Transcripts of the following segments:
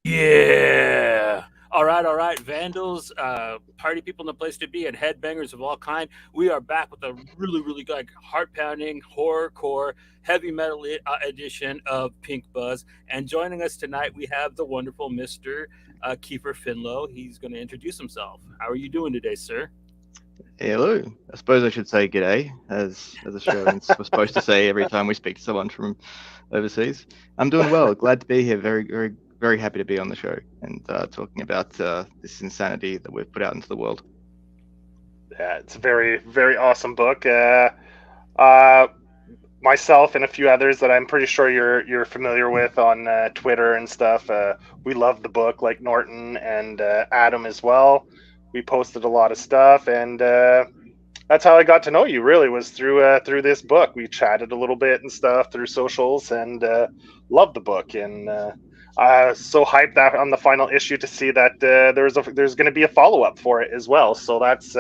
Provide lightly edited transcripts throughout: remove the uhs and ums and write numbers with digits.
Yeah. All right, Vandals, party people in the place to be, and headbangers of all kind. We are back with a really good, like, heart-pounding, horror-core, heavy metal edition of Pink Buzz. And joining us tonight, we have the wonderful Mister Kiefer Findlow. He's going to introduce himself. How are you doing today, sir? Hello. I suppose I should say g'day, as Australians we're supposed to say every time we speak to someone from overseas. I'm doing well. Glad to be here. Very happy to be on the show and talking about this insanity that we've put out into the world. Yeah, it's a very awesome book. Uh, Myself and a few others that I'm pretty sure you're familiar with on Twitter and stuff. We love the book, like Norton and Adam as well. We posted a lot of stuff, and that's how I got to know you. Really, was through this book. We chatted a little bit and stuff through socials, and loved the book. And so hyped that on the final issue to see that there's going to be a follow up for it as well. So that's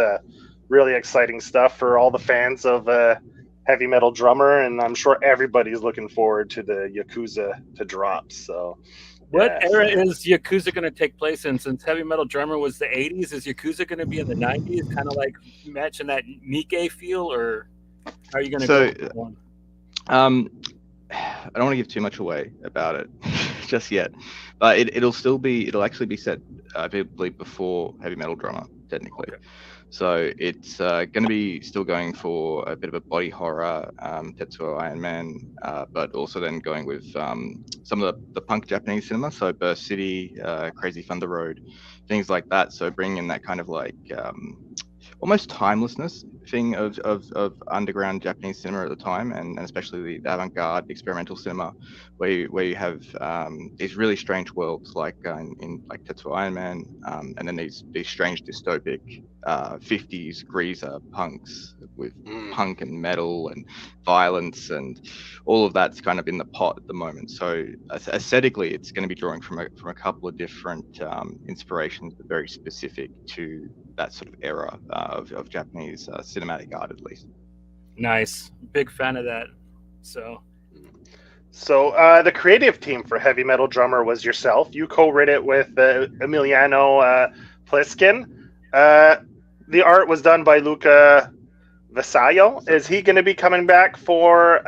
really exciting stuff for all the fans of heavy metal drummer, and I'm sure everybody's looking forward to the Yakuza to drop. So What yeah, era so is Yakuza going to take place in? Since Heavy Metal Drummer was the '80s, is Yakuza going to be in the '90s? Kind of like matching that Nikkei feel, or how are you going to go So with that one? um, I don't want to give too much away about it just yet, but it'll actually be set I believe before Heavy Metal Drummer technically. Okay. So it's going to be still going for a bit of a body horror, Tetsuo Iron Man, but also then going with some of the punk Japanese cinema, so Burst City, Crazy Thunder Road, things like that. So bringing in that kind of like almost timelessness thing of underground Japanese cinema at the time, and especially the avant-garde experimental cinema, where you have these really strange worlds like in like Tetsuo Iron Man, and then these strange dystopic 50s greaser punks with mm, punk and metal and violence and all of that's kind of in the pot at the moment. So aesthetically, it's going to be drawing from a couple of different inspirations, but very specific to that sort of era of Japanese cinematic art, at least. Nice. Big fan of that. So, so the creative team for Heavy Metal Drummer was yourself. You co-wrote it with Emiliano Pliskin. Uh, the art was done by Luca Vasallo. Is he going to be coming back for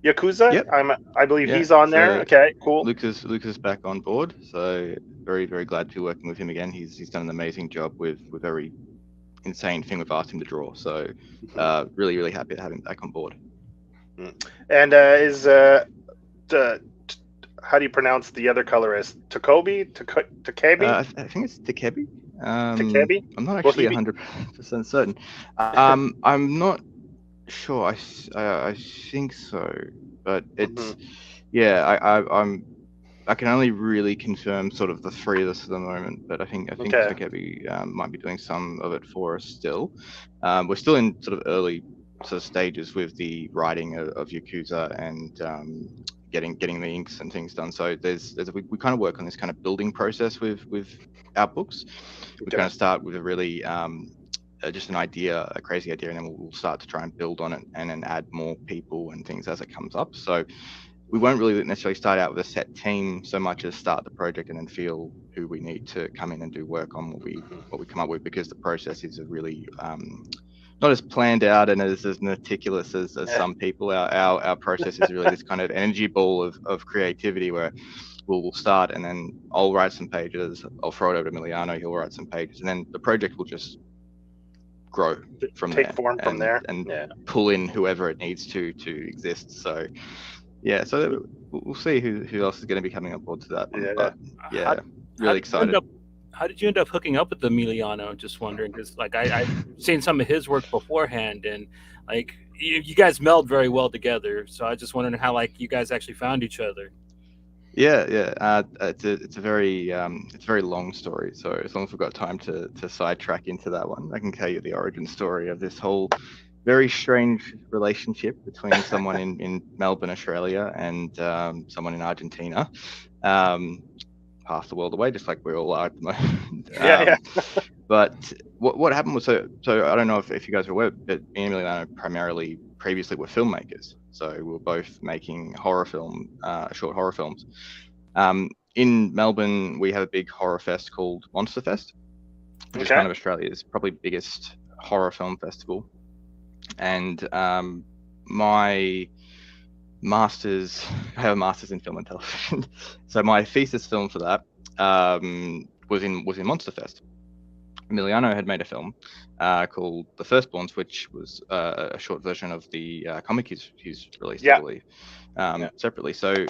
Yakuza? Yep. I believe Yeah. he's on there. So Okay, cool. Lucas back on board. So very glad to be working with him again. He's done an amazing job with every insane thing we've asked him to draw. So really happy to have him back on board. And is t- how do you pronounce the other colorist? Takebi? I think it's Takebi. Takebi? I'm not Will actually he be? 100% certain. I'm not sure. I think so, but Mhm. it's yeah. I can only really confirm sort of the three of us at the moment, but I think Okay. Takebi might be doing some of it for us still. We're still in sort of early sort of stages with the writing of Yakuza and getting the inks and things done. So we kind of work on this kind of building process with our books. We kind Okay. of start with a really just an idea, a crazy idea, and then we'll start to try and build on it and then add more people and things as it comes up. So we won't really necessarily start out with a set team so much as start the project and then feel who we need to come in and do work on what we come up with, because the process is a really not as planned out and as meticulous as Yeah. some people. Our process is really this kind of energy ball of creativity where we'll start and then I'll write some pages, I'll throw it over to Emiliano, he'll write some pages, and then the project will just grow from Take there form from there. and Yeah. pull in whoever it needs to exist. So yeah, so we'll see who else is going to be coming on board to that one. Yeah. But how yeah, how really did you end excited. up? How did you end up hooking up with Emiliano? Just wondering, because like I've seen some of his work beforehand, and like you guys meld very well together. So I was just wondering how like you guys actually found each other. Yeah. It's a very long story. So as long as we've got time to sidetrack into that one, I can tell you the origin story of this whole very strange relationship between someone in Melbourne, Australia, and someone in Argentina, um, half the world away, just like we all are at the moment. Yeah. Yeah. But what happened was, so I don't know if you guys are aware, but me and Emiliano primarily previously were filmmakers. So we were both making horror film, short horror films. Um, in Melbourne, we have a big horror fest called Monster Fest, which is Okay. kind of Australia's probably biggest horror film festival. And my master's, I have a master's in film and television, so my thesis film for that was in Monster Fest. Emiliano had made a film called The Firstborns, which was a short version of the comic he's released, I believe, separately. So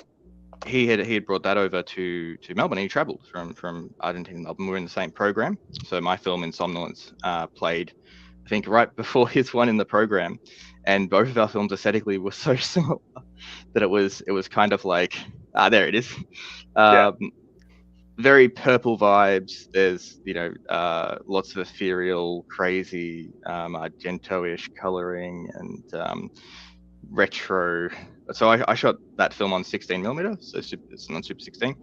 he had brought that over to Melbourne. He travelled from Argentina to Melbourne. We were in the same program. So my film Insomnolence played, I think, right before his one in the program, and both of our films aesthetically were so similar that it was kind of like, there it is. Very purple vibes. There's lots of ethereal, crazy, Argento-ish coloring and retro. So I shot that film on 16mm, so it's on Super 16,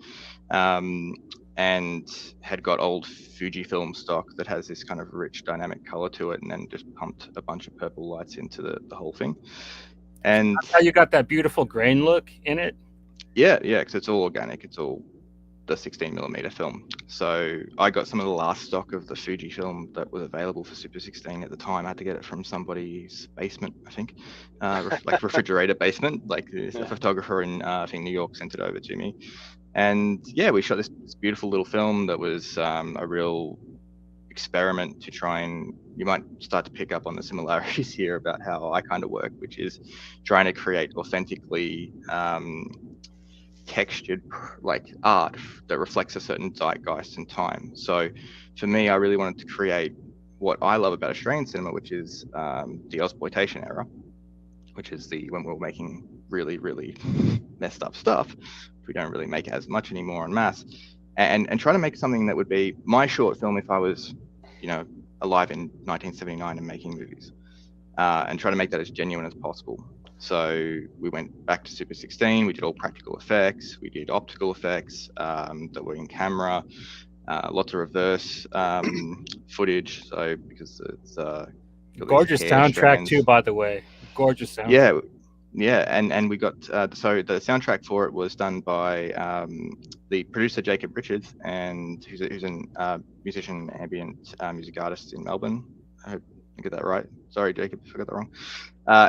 and had got old Fujifilm stock that has this kind of rich dynamic color to it, and then just pumped a bunch of purple lights into the whole thing. And that's how you got that beautiful grain look in it. Yeah, because it's all organic. It's all the 16mm film. So I got some of the last stock of the Fujifilm that was available for Super 16 at the time. I had to get it from somebody's basement, I think, like refrigerator basement. Like a photographer in I think New York sent it over to me, and we shot this beautiful little film that was a real experiment to try and, you might start to pick up on the similarities here about how I kind of work, which is trying to create authentically textured like art that reflects a certain zeitgeist and time. So for me, I really wanted to create what I love about Australian cinema, which is the Ozploitation era, which is when we were making really, really messed up stuff. We don't really make as much anymore en masse, and try to make something that would be my short film if I was, alive in 1979 and making movies, and try to make that as genuine as possible. So we went back to Super 16. We did all practical effects. We did optical effects that were in camera. Lots of reverse footage. So because it's gorgeous soundtrack too, by the way. Gorgeous soundtrack. Yeah, and we got so the soundtrack for it was done by the producer Jacob Richards, and who's a musician, ambient music artist in Melbourne. I hope I get that right. Sorry, Jacob, if I got that wrong.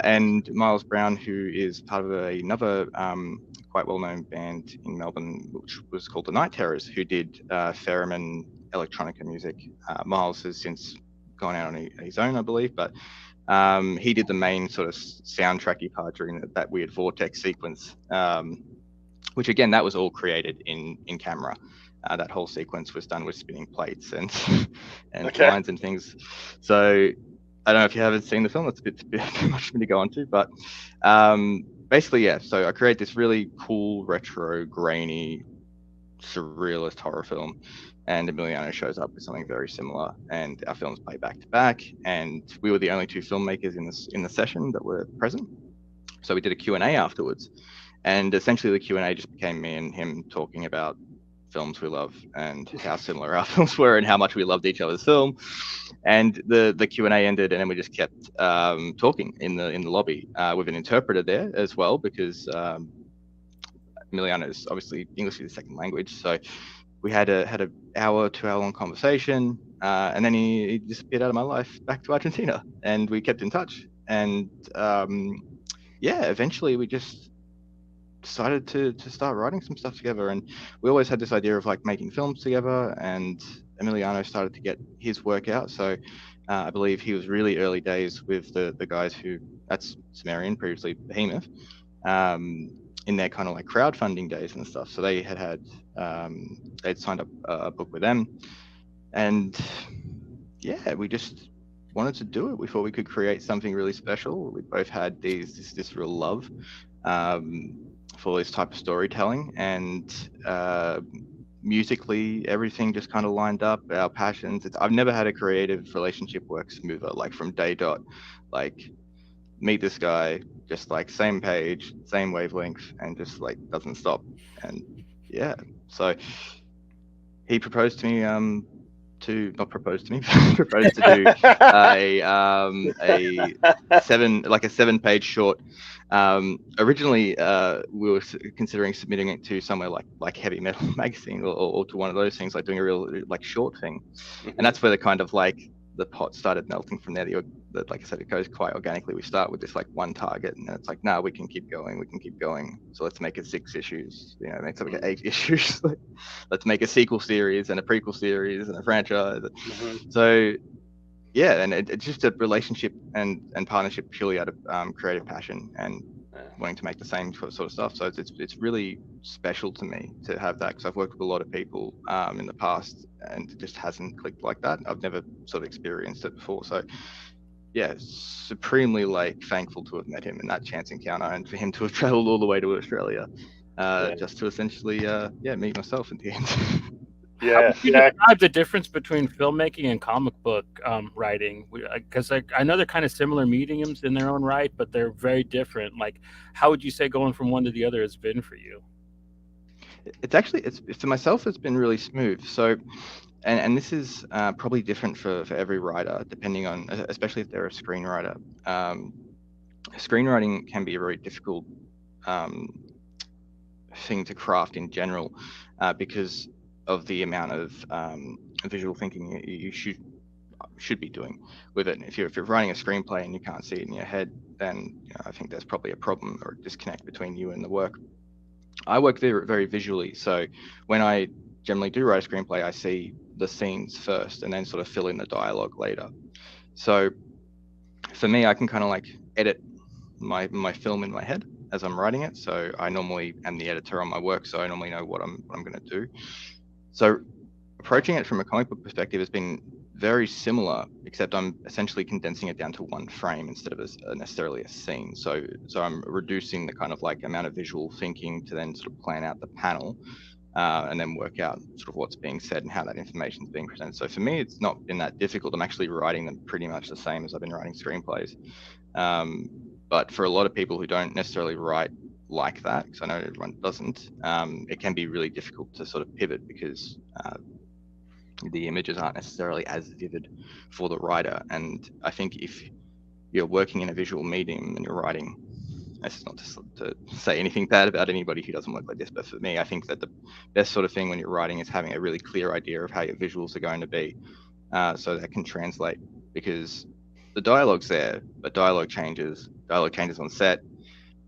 And Miles Brown, who is part of another quite well-known band in Melbourne, which was called the Night Terrors, who did theremin electronica music. Miles has since gone out on his own, I believe, but he did the main sort of soundtracky part during that weird vortex sequence, which again, that was all created in camera. That whole sequence was done with spinning plates and lines and things. So I don't know if you haven't seen the film, that's a bit too much for me to go into, but basically, so I create this really cool, retro, grainy, surrealist horror film, and Emiliano shows up with something very similar, and our films play back to back, and we were the only two filmmakers in the session that were present. So we did a Q&A afterwards, and essentially the Q&A just became me and him talking about films we love and how similar our films were and how much we loved each other's film. And the Q&A ended, and then we just kept talking in the lobby with an interpreter there as well, because Emiliano is obviously English is his second language. So we had a hour, 2 hour long conversation, and then he disappeared out of my life back to Argentina, and we kept in touch. And eventually we just decided to start writing some stuff together, and we always had this idea of like making films together, and Emiliano started to get his work out. So I believe he was really early days with the guys who, that's Sumerian, previously Behemoth, in their kind of like crowdfunding days and stuff. So they had they'd signed up a book with them, and we just wanted to do it. We thought we could create something really special. We both had this real love for this type of storytelling, and musically everything just kind of lined up, our passions. I've never had a creative relationship work smoother, like from day dot. Like, meet this guy, just like same page, same wavelength, and just like doesn't stop. And so he proposed to me to do a 7-page short. Originally, we were considering submitting it to somewhere like Heavy Metal Magazine or to one of those things, like doing a real like short thing. And that's where the kind of like the pot started melting from there. Like I said, it goes quite organically. We start with this like one target, and then it's like, no, we can keep going. So let's make it 6 issues. Make something 8 issues. Let's make a sequel series and a prequel series and a franchise. So yeah, and it's just a relationship and partnership purely out of creative passion and wanting to make the same sort of stuff. So it's really special to me to have that, because I've worked with a lot of people in the past and it just hasn't clicked like that. I've never sort of experienced it before. So yeah, supremely like thankful to have met him in that chance encounter, and for him to have traveled all the way to Australia just to essentially meet myself in the end. How would you describe the difference between filmmaking and comic book writing? Because I know they're kind of similar mediums in their own right, but they're very different. Like, how would you say going from one to the other has been for you? It's for myself, it's been really smooth. So, and this is probably different for every writer, depending on, especially if they're a screenwriter. Screenwriting can be a very difficult thing to craft in general, because of the amount of visual thinking you should be doing with it. And if you're writing a screenplay and you can't see it in your head, then I think there's probably a problem or a disconnect between you and the work. I work very, very visually, so when I generally do write a screenplay, I see the scenes first and then sort of fill in the dialogue later. So for me, I can kind of like edit my film in my head as I'm writing it. So I normally am the editor on my work, so I normally know what I'm going to do. So approaching it from a comic book perspective has been very similar, except I'm essentially condensing it down to one frame instead of necessarily a scene. So I'm reducing the kind of like amount of visual thinking to then sort of plan out the panel and then work out sort of what's being said and how that information is being presented. So for me, it's not been that difficult. I'm actually writing them pretty much the same as I've been writing screenplays. But for a lot of people who don't necessarily write like that, because I know everyone doesn't, it can be really difficult to sort of pivot because the images aren't necessarily as vivid for the writer. And I think if you're working in a visual medium and you're writing, this is not to say anything bad about anybody who doesn't work like this, but for me, I think that the best sort of thing when you're writing is having a really clear idea of how your visuals are going to be, so that can translate, because the dialogue's there, but dialogue changes on set.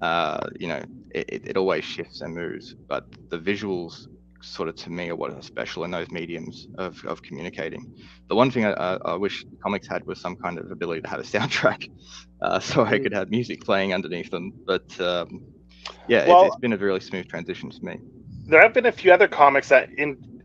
It always shifts and moves, but the visuals sort of, to me, are what are special in those mediums of communicating. The one thing I wish comics had was some kind of ability to have a soundtrack, so I could have music playing underneath them. But it's been a really smooth transition to me. There have been a few other comics that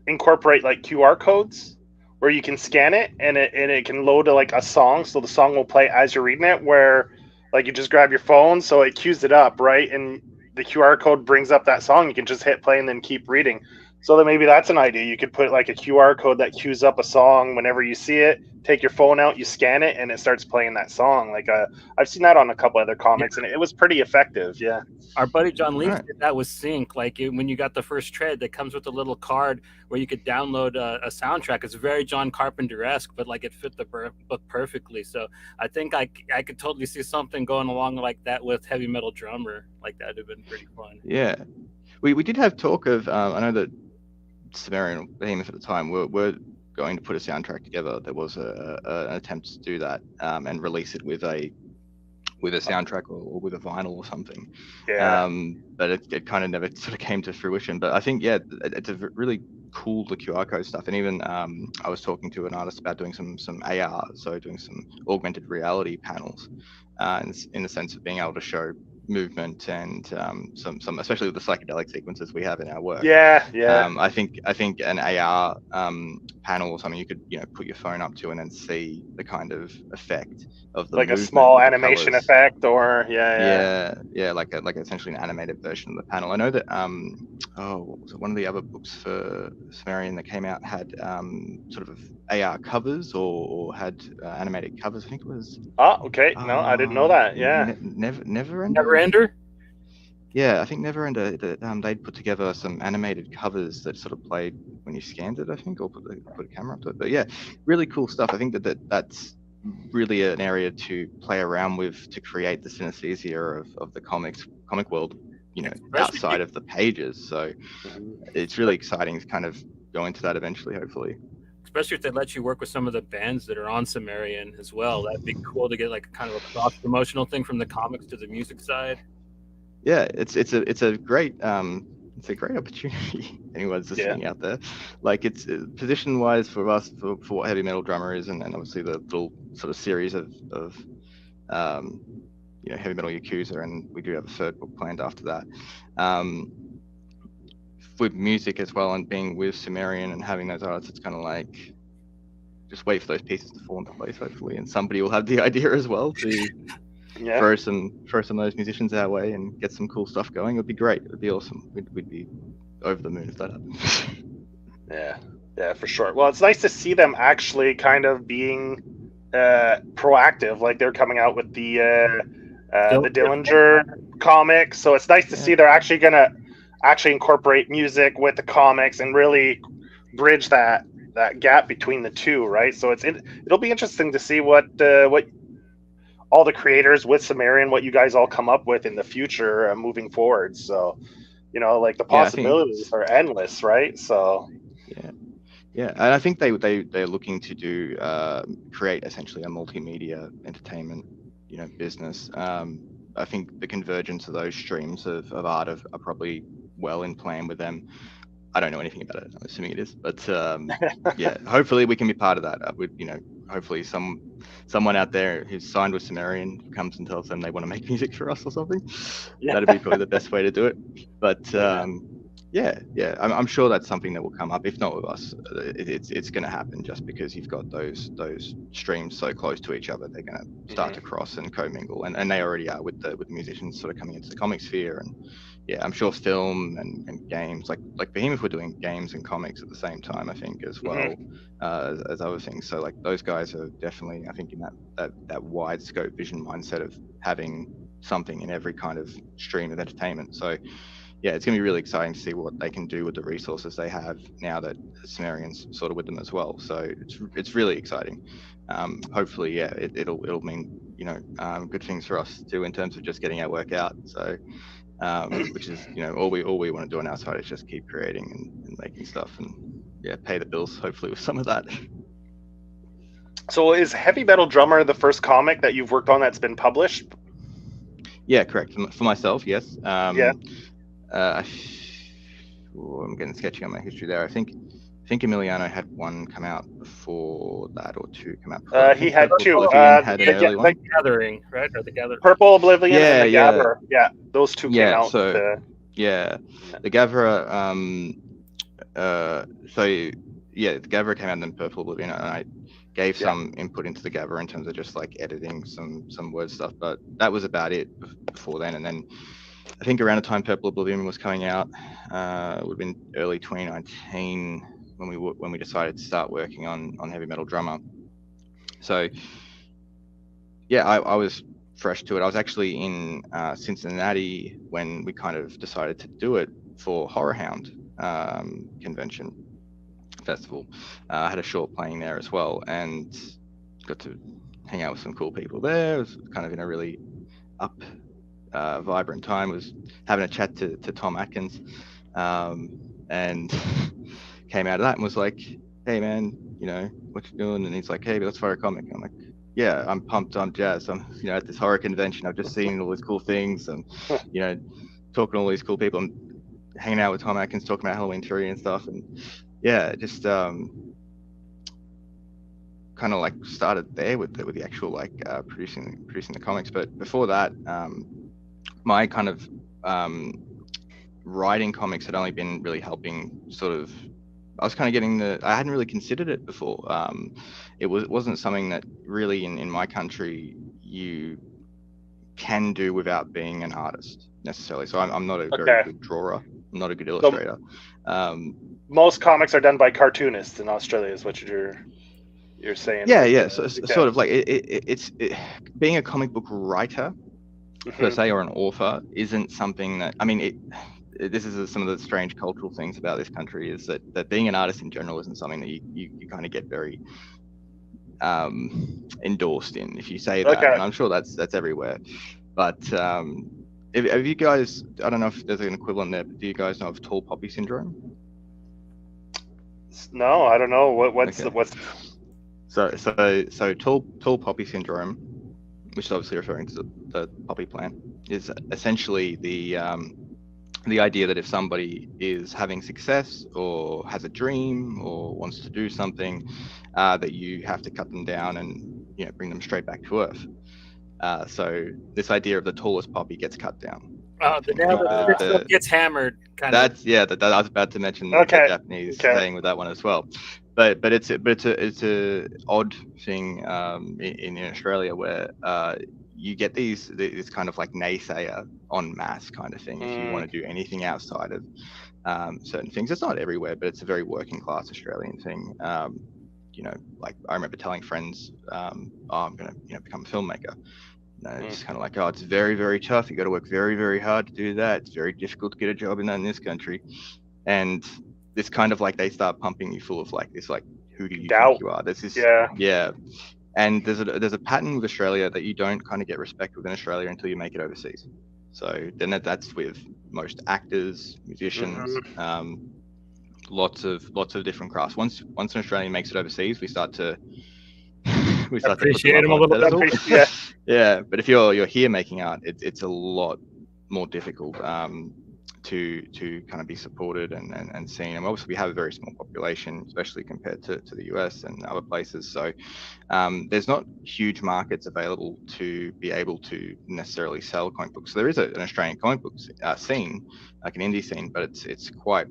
incorporate like QR codes where you can scan it and it can load to like a song, so the song will play as you're reading it, where like you just grab your phone, so it cues it up, right? And the QR code brings up that song. You can just hit play and then keep reading. So that maybe that's an idea. You could put like a QR code that cues up a song whenever you see it. Take your phone out, you scan it, and it starts playing that song. Like I've seen that on a couple other comics, and it was pretty effective. Yeah. Our buddy John Leaf did that with Sync. Like when you got the first trade, that comes with a little card where you could download a soundtrack. It's very John Carpenter-esque, but like it fit the book perfectly. So I think I could totally see something going along like that with Heavy Metal Drummer. Like that would have been pretty fun. Yeah, we did have talk of. I know that Sumerian Behemoth at the time were going to put a soundtrack together. There was an attempt to do that and release it with a soundtrack or with a vinyl or something. Yeah. But it kind of never sort of came to fruition. But I think it's a really cool, the QR code stuff. And even I was talking to an artist about doing some AR, so doing some augmented reality panels, in the sense of being able to show movement and some especially with the psychedelic sequences we have in our work. I think an AR panel or something you could put your phone up to and then see the kind of effect of the like a small animation colors. effect, or like essentially an animated version of the panel. I know that what was it, one of the other books for Sumerian that came out had sort of AR covers or had animated covers. I think it was I didn't know that. Never Ender? Yeah, I think Neverender, they'd put together some animated covers that sort of played when you scanned it, I think, or put a camera up to it. But yeah, really cool stuff. I think that's really an area to play around with to create the synesthesia of the comic world, outside Especially, of the pages. So it's really exciting to kind of go into that eventually, hopefully. especially if they let you work with some of the bands that are on Sumerian as well. That'd be cool to get like kind of a cross promotional thing from the comics to the music side. Yeah, it's a great opportunity. Anyone's Yeah. listening out there, like it's position wise for us for what heavy metal drummer is, and obviously the little sort of series of um, heavy metal Yakuza, and we do have a third book planned after that. Um, with music as well, and being with Sumerian and having those artists, it's kind of like just wait for those pieces to fall into place, hopefully, and somebody will have the idea as well to Yeah. throw some of those musicians our way and get some cool stuff going. It'd be great. It'd be awesome. We'd be over the moon if that happened. Yeah, for sure. Well, it's nice to see them actually kind of being proactive. Like they're coming out with the Dillinger comic, so it's nice to see they're actually gonna actually incorporate music with the comics and really bridge that gap between the two, right? So it'll be interesting to see what all the creators with Sumerian, what you guys all come up with in the future moving forward. So like the Yeah, I think possibilities are endless, right? So yeah, and I think they're looking to do create essentially a multimedia entertainment business. I think the convergence of those streams of art are probably well in plan with them. I don't know anything about it. I'm assuming it is, but yeah, hopefully we can be part of that. Hopefully someone out there who's signed with Sumerian comes and tells them they want to make music for us or something. Yeah. That'd be probably the best way to do it. But yeah, I'm sure that's something that will come up. If not with us, it's going to happen just because you've got those streams so close to each other. They're going to start to cross and commingle, and they already are with musicians sort of coming into the comic sphere. And yeah, I'm sure film and games like Behemoth were doing games and comics at the same time, I think, as well as other things. So like those guys are definitely, I think, in that wide scope vision mindset of having something in every kind of stream of entertainment. So yeah, it's going to be really exciting to see what they can do with the resources they have now that Sumerian's sort of with them as well. So it's really exciting. Hopefully, yeah, it'll mean good things for us too in terms of just getting our work out. So which is all we want to do on our side is just keep creating and making stuff and yeah, pay the bills hopefully with some of that. So is Heavy Metal Drummer the first comic that you've worked on that's been published? Yeah, correct. For myself, yes. Yeah. I'm getting sketchy on my history there. I think Emiliano had one come out before that, or two come out before. He had two. Oblivion had an early one. The Gathering, right? Or the Gathering. Purple Oblivion and the Yeah. Gatherer. Yeah, those two came out. So the Gatherer. The Gatherer came out and then Purple Oblivion, and I gave some input into the Gatherer in terms of just like editing some word stuff, but that was about it before then. And then I think around the time Purple Oblivion was coming out, it would have been early 2019 when we decided to start working on Heavy Metal Drummer. So yeah, I was fresh to it. I was actually in Cincinnati when we kind of decided to do it for Horror Hound convention festival. I had a short playing there as well and got to hang out with some cool people there. It was kind of in a really vibrant time. Was having a chat to Tom Atkins and came out of that and was like, hey man, what you doing? And he's like, hey, let's fire a comic. And I'm like, yeah, I'm pumped, I'm jazzed. I'm at this horror convention, I've just seen all these cool things and talking to all these cool people. I'm hanging out with Tom Atkins, talking about Halloween 3 and stuff, and yeah, just kind of like started there with the actual like producing the comics. But before that, my kind of writing comics had only been really helping sort of, I was kind of getting I hadn't really considered it before. It wasn't something that really in my country you can do without being an artist necessarily. So I'm not a very good drawer. I'm not a good illustrator. Most comics are done by cartoonists in Australia, is what you're saying. Yeah. So sort of like it's being a comic book writer per se, or an author, isn't something that, I mean, this is some of the strange cultural things about this country, is that being an artist in general isn't something that you kind of get very endorsed in, if you say that. Okay. And I'm sure that's everywhere. But have you guys, I don't know if there's an equivalent there, but do you guys know of tall poppy syndrome? No, I don't know. What's Okay. what's So tall poppy syndrome, which is obviously referring to the poppy plant, is essentially the idea that if somebody is having success or has a dream or wants to do something, that you have to cut them down and bring them straight back to earth. So this idea of the tallest poppy gets cut down. The nail that sticks up gets hammered. That's that I was about to mention the Japanese saying with that one as well. But it's a odd thing in Australia where you get this kind of like naysayer en masse kind of thing. If you want to do anything outside of certain things, it's not everywhere, but it's a very working class Australian thing. Like I remember telling friends, I'm going to become a filmmaker. It's kind of like, oh, it's very, very tough. You got to work very, very hard to do that. It's very difficult to get a job in this country. And this kind of like, they start pumping you full of like this, like, who do you think you are? There's this, yeah. And there's a pattern with Australia that you don't kind of get respect within Australia until you make it overseas. So then that's with most actors, musicians, lots of different crafts. Once an Australian makes it overseas, we start to appreciate them a little bit. Yeah, but if you're here making art, it's a lot more difficult to kind of be supported and seen. And obviously we have a very small population, especially compared to the US and other places. So there's not huge markets available to be able to necessarily sell comic books. So there is an Australian comic book scene, like an indie scene, but it's quite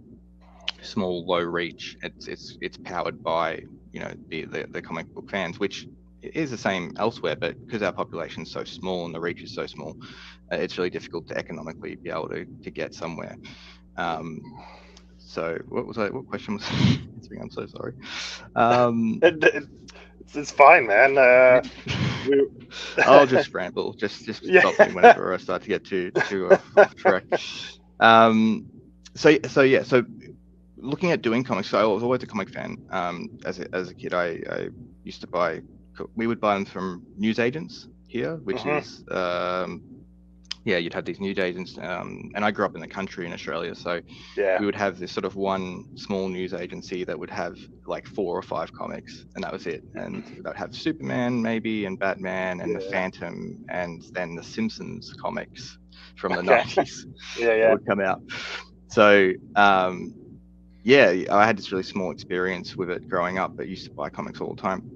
small, low reach. It's powered by the comic book fans, which is the same elsewhere, but because our population is so small and the reach is so small, it's really difficult to economically be able to get somewhere. So what question was answering? I'm so sorry. It's fine, man. I'll just ramble. Just stop me whenever I start to get too off track. So looking at doing comics, so I was always a comic fan. As a kid, I used to we would buy them from newsagents here, which is you'd have these newsagents, and I grew up in the country in Australia, so we would have this sort of one small news agency that would have like 4 or 5 comics, and that was it. And they'd have Superman maybe, and Batman, and the Phantom, and then the Simpsons comics from the 90s that would come out. So I had this really small experience with it growing up, but used to buy comics all the time,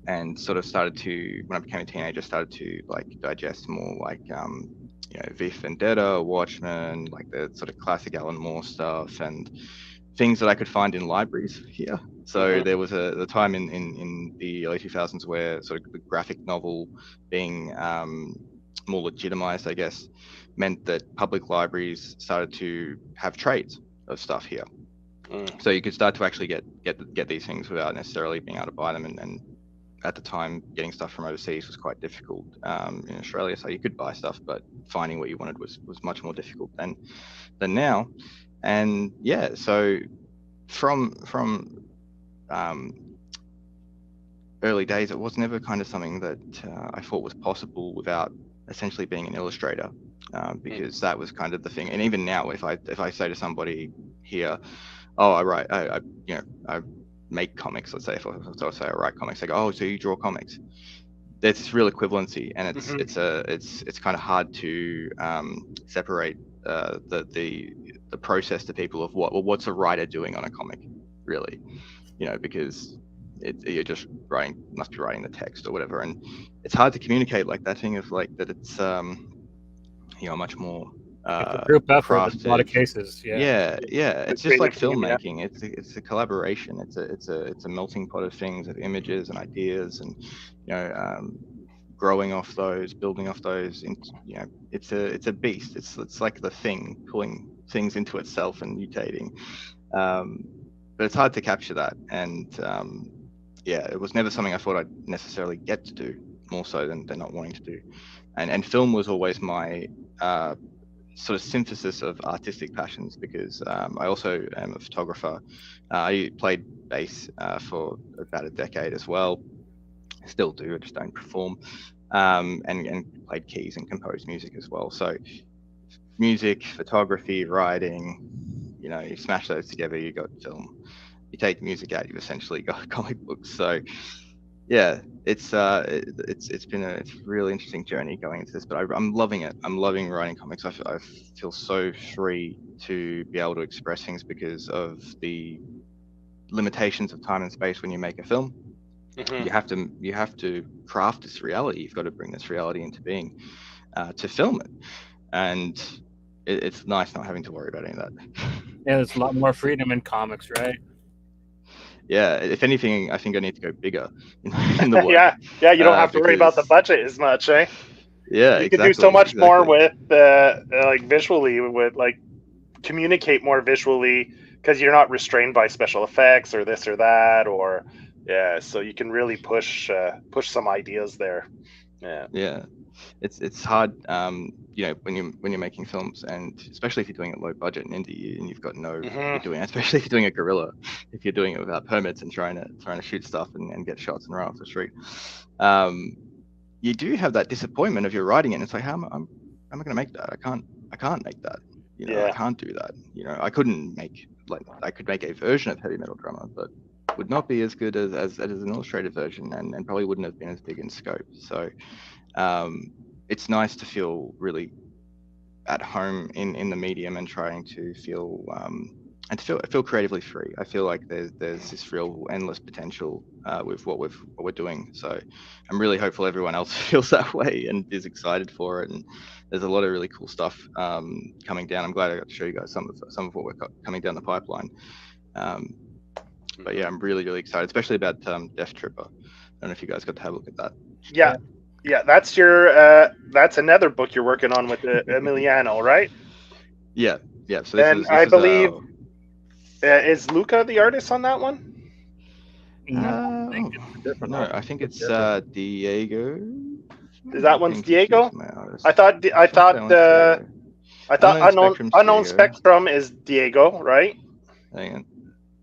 and sort of started to, when I became a teenager, started to like digest more like V for Vendetta, Watchmen, like the sort of classic Alan Moore stuff, and things that I could find in libraries here. So there was the time in the early 2000s where sort of the graphic novel being more legitimized, I guess, meant that public libraries started to have trades of stuff here. So you could start to actually get these things without necessarily being able to buy them. And at the time, getting stuff from overseas was quite difficult in Australia. So you could buy stuff, but finding what you wanted was much more difficult than now. And so from early days, it was never kind of something that I thought was possible without essentially being an illustrator, because that was kind of the thing. And even now, if I say to somebody here, oh, I make comics, let's say, if I say I write comics, they go, oh, so you draw comics. There's this real equivalency, and it's kind of hard to separate the process to people of what's a writer doing on a comic, really, because you're just must be writing the text or whatever, and it's hard to communicate like that thing of like that it's much more it's a group effort in a lot of cases. It's just like filmmaking. It's a collaboration. It's a melting pot of things, of images and ideas, and growing off those, building off those. It's a beast. It's like the thing pulling things into itself and mutating. But it's hard to capture that, and it was never something I thought I'd necessarily get to do. more so than not wanting to do. And film was always my sort of synthesis of artistic passions, because I also am a photographer. I played bass for about a decade as well. I still do, I just don't perform. And played keys and composed music as well. So music, photography, writing, you smash those together, you got film. You take music out, you've essentially got comic books. So yeah, it's been a really interesting journey going into this, but I'm loving it. I'm loving writing comics. I feel so free to be able to express things because of the limitations of time and space when you make a film. Mm-hmm. You have to craft this reality. You've got to bring this reality into being to film it, and it's nice not having to worry about any of that. Yeah, there's a lot more freedom in comics, right? Yeah, if anything, I think I need to go bigger in the work. yeah. You don't have to worry about the budget as much, eh? Yeah, you can do so much more with like visually, with like communicate more visually, because you're not restrained by special effects or this or that, or so you can really push some ideas there. Yeah, it's hard, when you're making films, and especially if you're doing it low budget and indie, and you've got you're doing, especially if you're doing a guerrilla, if you're doing it without permits and trying to shoot stuff and get shots and run off the street, you do have that disappointment of you're writing it, and it's like, how am I going to make that? I can't make that. I can't do that. I couldn't make, I could make a version of Heavy Metal Drummer, but would not be as good as an illustrated version, and probably wouldn't have been as big in scope. So it's nice to feel really at home in the medium and trying to feel and to feel creatively free. I feel like there's this real endless potential with what we're doing. So I'm really hopeful everyone else feels that way and is excited for it. And there's a lot of really cool stuff coming down. I'm glad I got to show you guys some of what we're coming down the pipeline. But yeah, I'm really excited, especially about Death Tripper. I don't know if you guys got to have a look at that. Yeah, that's your that's another book you're working on with Emiliano, right? Yeah. So I believe is Luca the artist on that one? No, I think it's Diego. Is that one's Diego? I thought Unknown Spectrum is Diego, right? Hang on.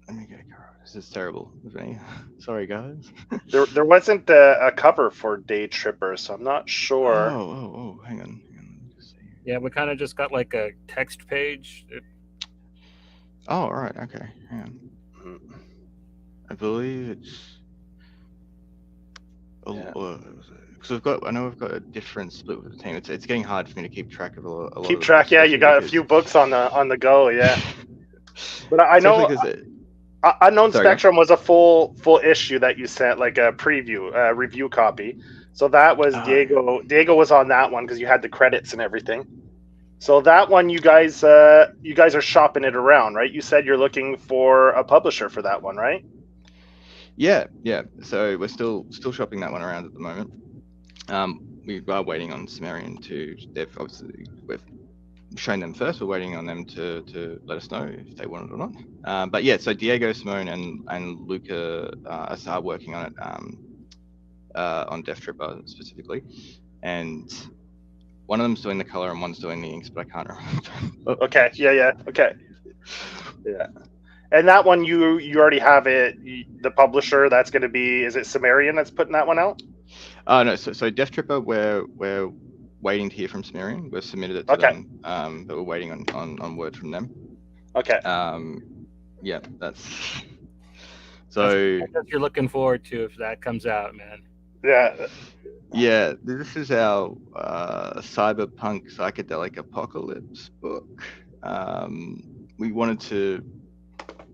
Let me get a cover. This is terrible of me. Sorry, guys. There wasn't a cover for Day Tripper, so I'm not sure. Oh, hang on. Yeah, we kind of just got like a text page. Oh, all right. Okay. Hang on. I believe it's. So I know we've got a different split with the team. It's getting hard for me to keep track of a lot. Keep track, yeah. You got a few books on the go, yeah. But I know Unknown Spectrum was a full issue that you sent, like a preview, review copy. So that was Diego. Diego was on that one because you had the credits and everything. So that one, you guys are shopping it around, right? You said you're looking for a publisher for that one, right? Yeah. So we're still shopping that one around at the moment. We are waiting on Sumerian they've obviously, we've shown them first. We're waiting on them to let us know if they want it or not. But yeah, so Diego, Simone, and Luca are working on it, on Death Tripper specifically, and one of them's doing the color and one's doing the inks, but I can't remember. Okay. Yeah. Okay. Yeah. And that one, you already have it. The publisher, that's going to be, is it Sumerian that's putting that one out? No. So Death Tripper, we're waiting to hear from Sumerian. We've submitted it to them, but we're waiting on word from them. Okay. Yeah, that's. So I guess you're looking forward to if that comes out, man. Yeah. Yeah, this is our cyberpunk psychedelic apocalypse book. We wanted to.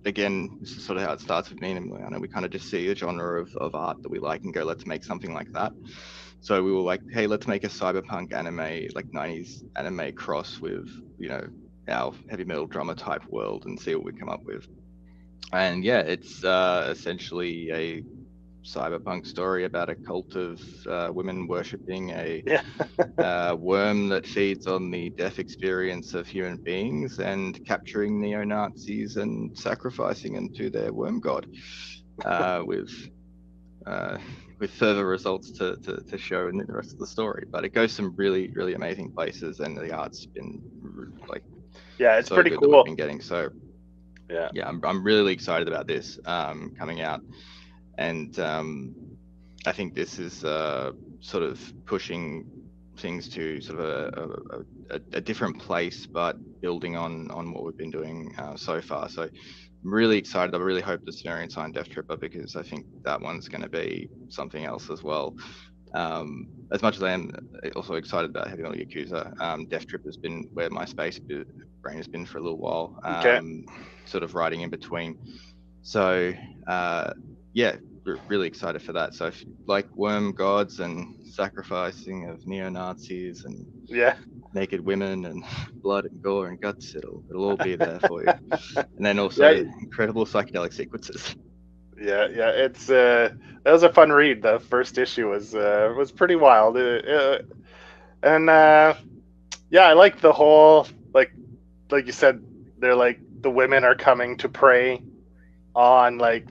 Again, this is sort of how it starts with me and Emiliano. We kind of just see a genre of art that we like and go, let's make something like that. So we were like, hey, let's make a cyberpunk anime, like 90s anime cross with, our Heavy Metal Drummer type world and see what we come up with. And yeah, it's essentially a cyberpunk story about a cult of women worshipping a worm that feeds on the death experience of human beings and capturing neo-Nazis and sacrificing them to their worm god with with further results to show in the rest of the story. But it goes some really, really amazing places, and the art's been like it's so pretty good that we've cool. been getting. So Yeah. I'm really excited about this coming out, and I think this is sort of pushing things to sort of a different place, but building on what we've been doing so far. So I'm really excited. I really hope this variant's on Death Tripper, because I think that one's going to be something else as well. As much as I am also excited about Heavy Metal Yakuza, Death Tripper has been where my space brain has been for a little while, Okay. sort of writing in between. So yeah, really excited for that. So if you like worm gods and sacrificing of neo-Nazis and Yeah. naked women and blood and gore and guts, it'll all be there for you. And then also Yeah. incredible psychedelic sequences. Yeah. It's that was a fun read. The first issue was pretty wild. And yeah, I like the whole like you said, they're like the women are coming to prey on like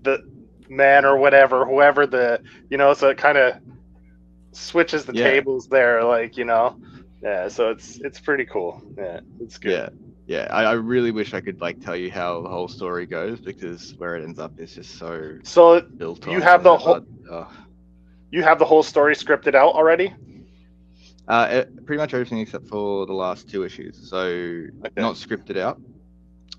the man or whatever, whoever so it kind of switches the Yeah. tables there, like, yeah, so it's pretty cool. Yeah, it's good. Yeah. I really wish I could like tell you how the whole story goes, because where it ends up is just so So built you onto have the it. whole But you have the whole story scripted out already? pretty much everything except for the last 2 issues. So Okay. not scripted out.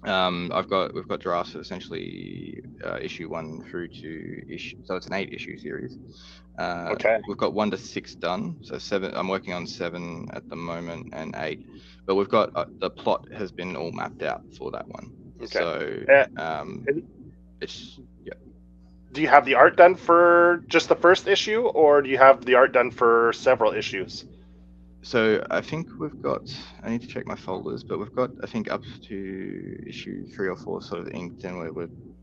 We've got drafts of essentially issue 1 through to issue. So it's an 8-issue series. Okay. We've got 1 to 6 done. So 7. I'm working on 7 at the moment and 8. But we've got the plot has been all mapped out for that one. Okay. So And it's do you have the art done for just the first issue, or do you have the art done for several issues? So I think we've got. I need to check my folders, but we've got, I think, up to issue 3 or 4 sort of inked, and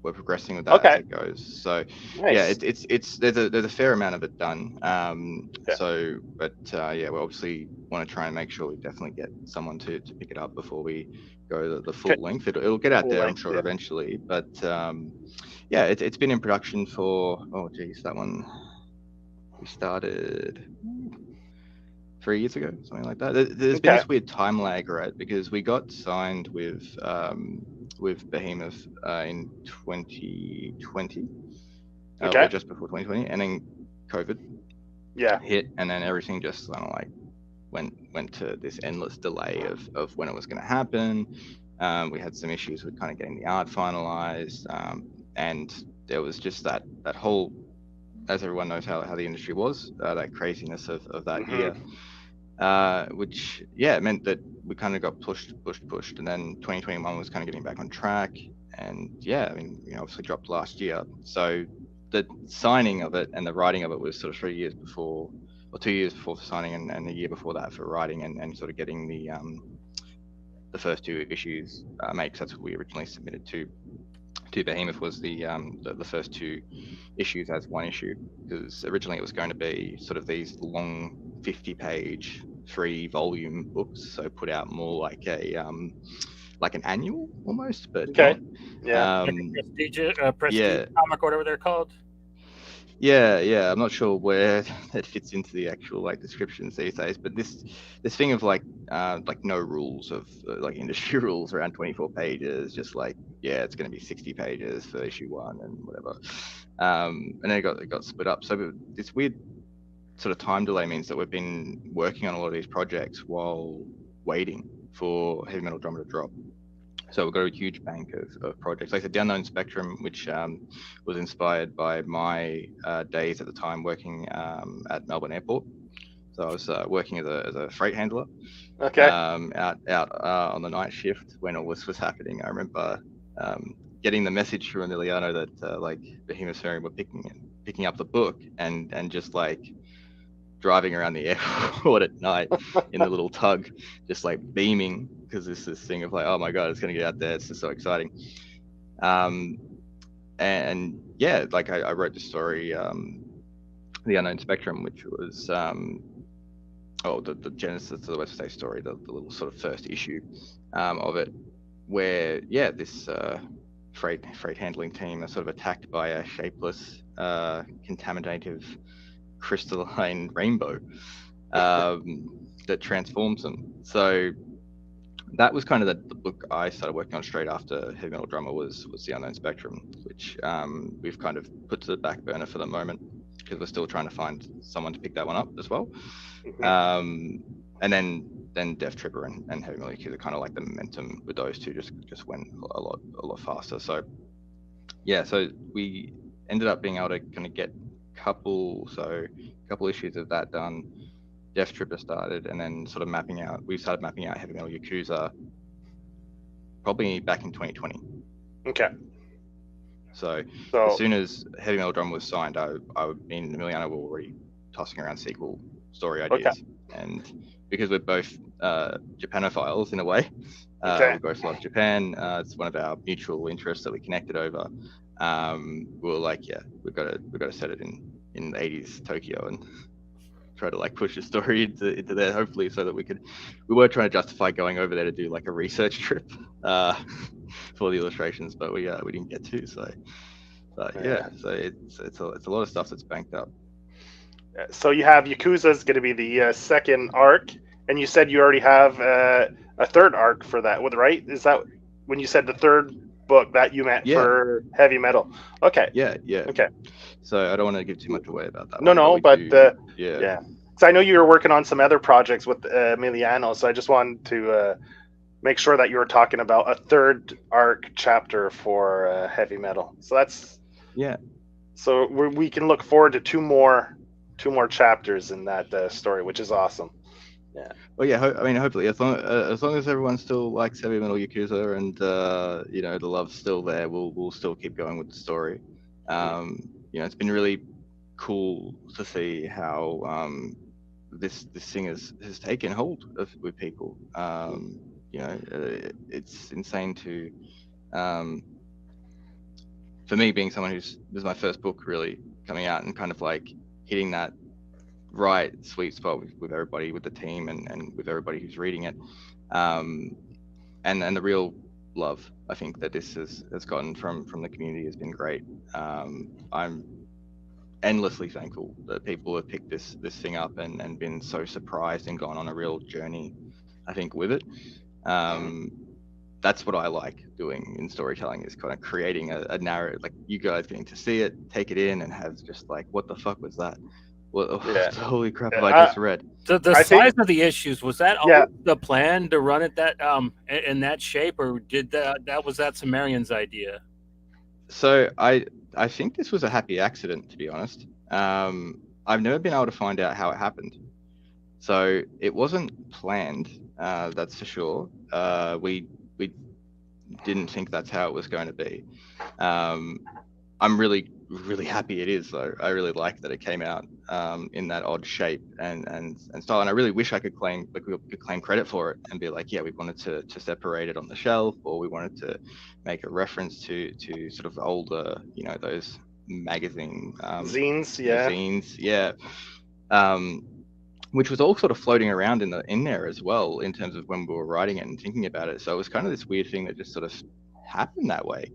we're progressing with that as it goes. So Nice. yeah, it's there's a fair amount of it done. Okay. So but yeah, we obviously want to try and make sure we definitely get someone to pick it up before we go the full Okay. length. It'll get out Full there, I'm length, sure, yeah. eventually. But yeah, it's been in production for, oh geez, that one we started 3 years ago, something like that. There's been Okay. this weird time lag, right? Because we got signed with Behemoth in 2020, Okay. or just before 2020, and then COVID Yeah. hit, and then everything just kind of like went to this endless delay of when it was going to happen. We had some issues with kind of getting the art finalized, and there was just that whole, as everyone knows how the industry was, that craziness of that year. Which meant that we kind of got pushed, and then 2021 was kind of getting back on track, and I mean, obviously dropped last year. So the signing of it and the writing of it was sort of 3 years before, or 2 years before for signing, and the year before that for writing and sort of getting the first 2 issues made, 'cause that's what we originally submitted to Behemoth, was the first 2 issues as 1 issue, because originally it was going to be sort of these long 50-page 3-volume books, so put out more like an annual almost, but Okay. not. Yeah. Prestige comic, whatever they're called. Yeah. I'm not sure where that fits into the actual like descriptions these days, but this thing of like no rules of like industry rules around 24 pages, just like it's going to be 60 pages for issue 1 and whatever, and then it got split up. So this weird sort of time delay means that we've been working on a lot of these projects while waiting for Heavy Metal Drama to drop. So we've got a huge bank of projects. Like the Down the Unknown Spectrum, which was inspired by my days at the time working at Melbourne Airport. So I was working as a freight handler. Okay. Out on the night shift when all this was happening. I remember getting the message from Emiliano that like Behemoth were picking up the book and just like driving around the airport at night in the little tug, just like beaming, because this thing of like, oh my god, it's going to get out there, it's just so exciting. And yeah, like I wrote the story, The Unknown Spectrum, which was the genesis of the West State story, the little sort of first issue of it, where this freight handling team are sort of attacked by a shapeless, contaminative, crystalline rainbow that transforms them. So that was kind of the book I started working on straight after Heavy Metal Drummer was The Unknown Spectrum, which we've kind of put to the back burner for the moment because we're still trying to find someone to pick that one up as well. And then Death Tripper and Heavy Metal Yakuza, kind of like the momentum with those two just went a lot faster. So yeah, so we ended up being able to kind of get a couple issues of that done. Death Tripper started, and then we started mapping out Heavy Metal Yakuza probably back in 2020. Okay. So as soon as Heavy Metal Drum was signed, me and Emiliano were already tossing around sequel story ideas. And because we're both Japanophiles in a way, we both love Japan. It's one of our mutual interests that we connected over. We were like, yeah, we've got to set it in the 80s Tokyo and try to like push the story into there, hopefully, so that we were trying to justify going over there to do like a research trip for the illustrations, but we didn't get to. So it's a lot of stuff that's banked up. So you have Yakuza's going to be the second arc, and you said you already have a third arc for that, right? Is that when you said the third book that you meant for Heavy Metal? Okay. Yeah. Okay. So I don't want to give too much away about that. But yeah. So I know you were working on some other projects with Emiliano, so I just wanted to make sure that you were talking about a third arc chapter for Heavy Metal. So that's So we can look forward to two more chapters in that story, which is awesome. Yeah. Well, yeah. Hopefully, as long as everyone still likes Heavy Metal Yakuza and the love's still there, we'll still keep going with the story. It's been really cool to see how this thing has taken hold with people. It's insane to for me, being someone this is my first book really coming out and kind of like hitting that right sweet spot with everybody, with the team and with everybody who's reading it, and the real love I think that this has gotten from the community has been great. I'm endlessly thankful that people have picked this thing up and been so surprised and gone on a real journey, I think, with it. That's what I like doing in storytelling, is kind of creating a narrative, like you guys getting to see it, take it in, and have just like, what the fuck was that? Holy crap have I just read? The size of the issues, was that always the plan to run it that in that shape, or did that was Sumerian's idea? So I think this was a happy accident, to be honest. I've never been able to find out how it happened. So it wasn't planned, that's for sure. We didn't think that's how it was going to be. I'm really, really happy it is, though. I really like that it came out in that odd shape and style. And I really wish I could claim credit for it and be like, yeah, we wanted to separate it on the shelf, or we wanted to make a reference to sort of older, those magazine zines, which was all sort of floating around in there as well, in terms of when we were writing it and thinking about it. So it was kind of this weird thing that just sort of happened that way.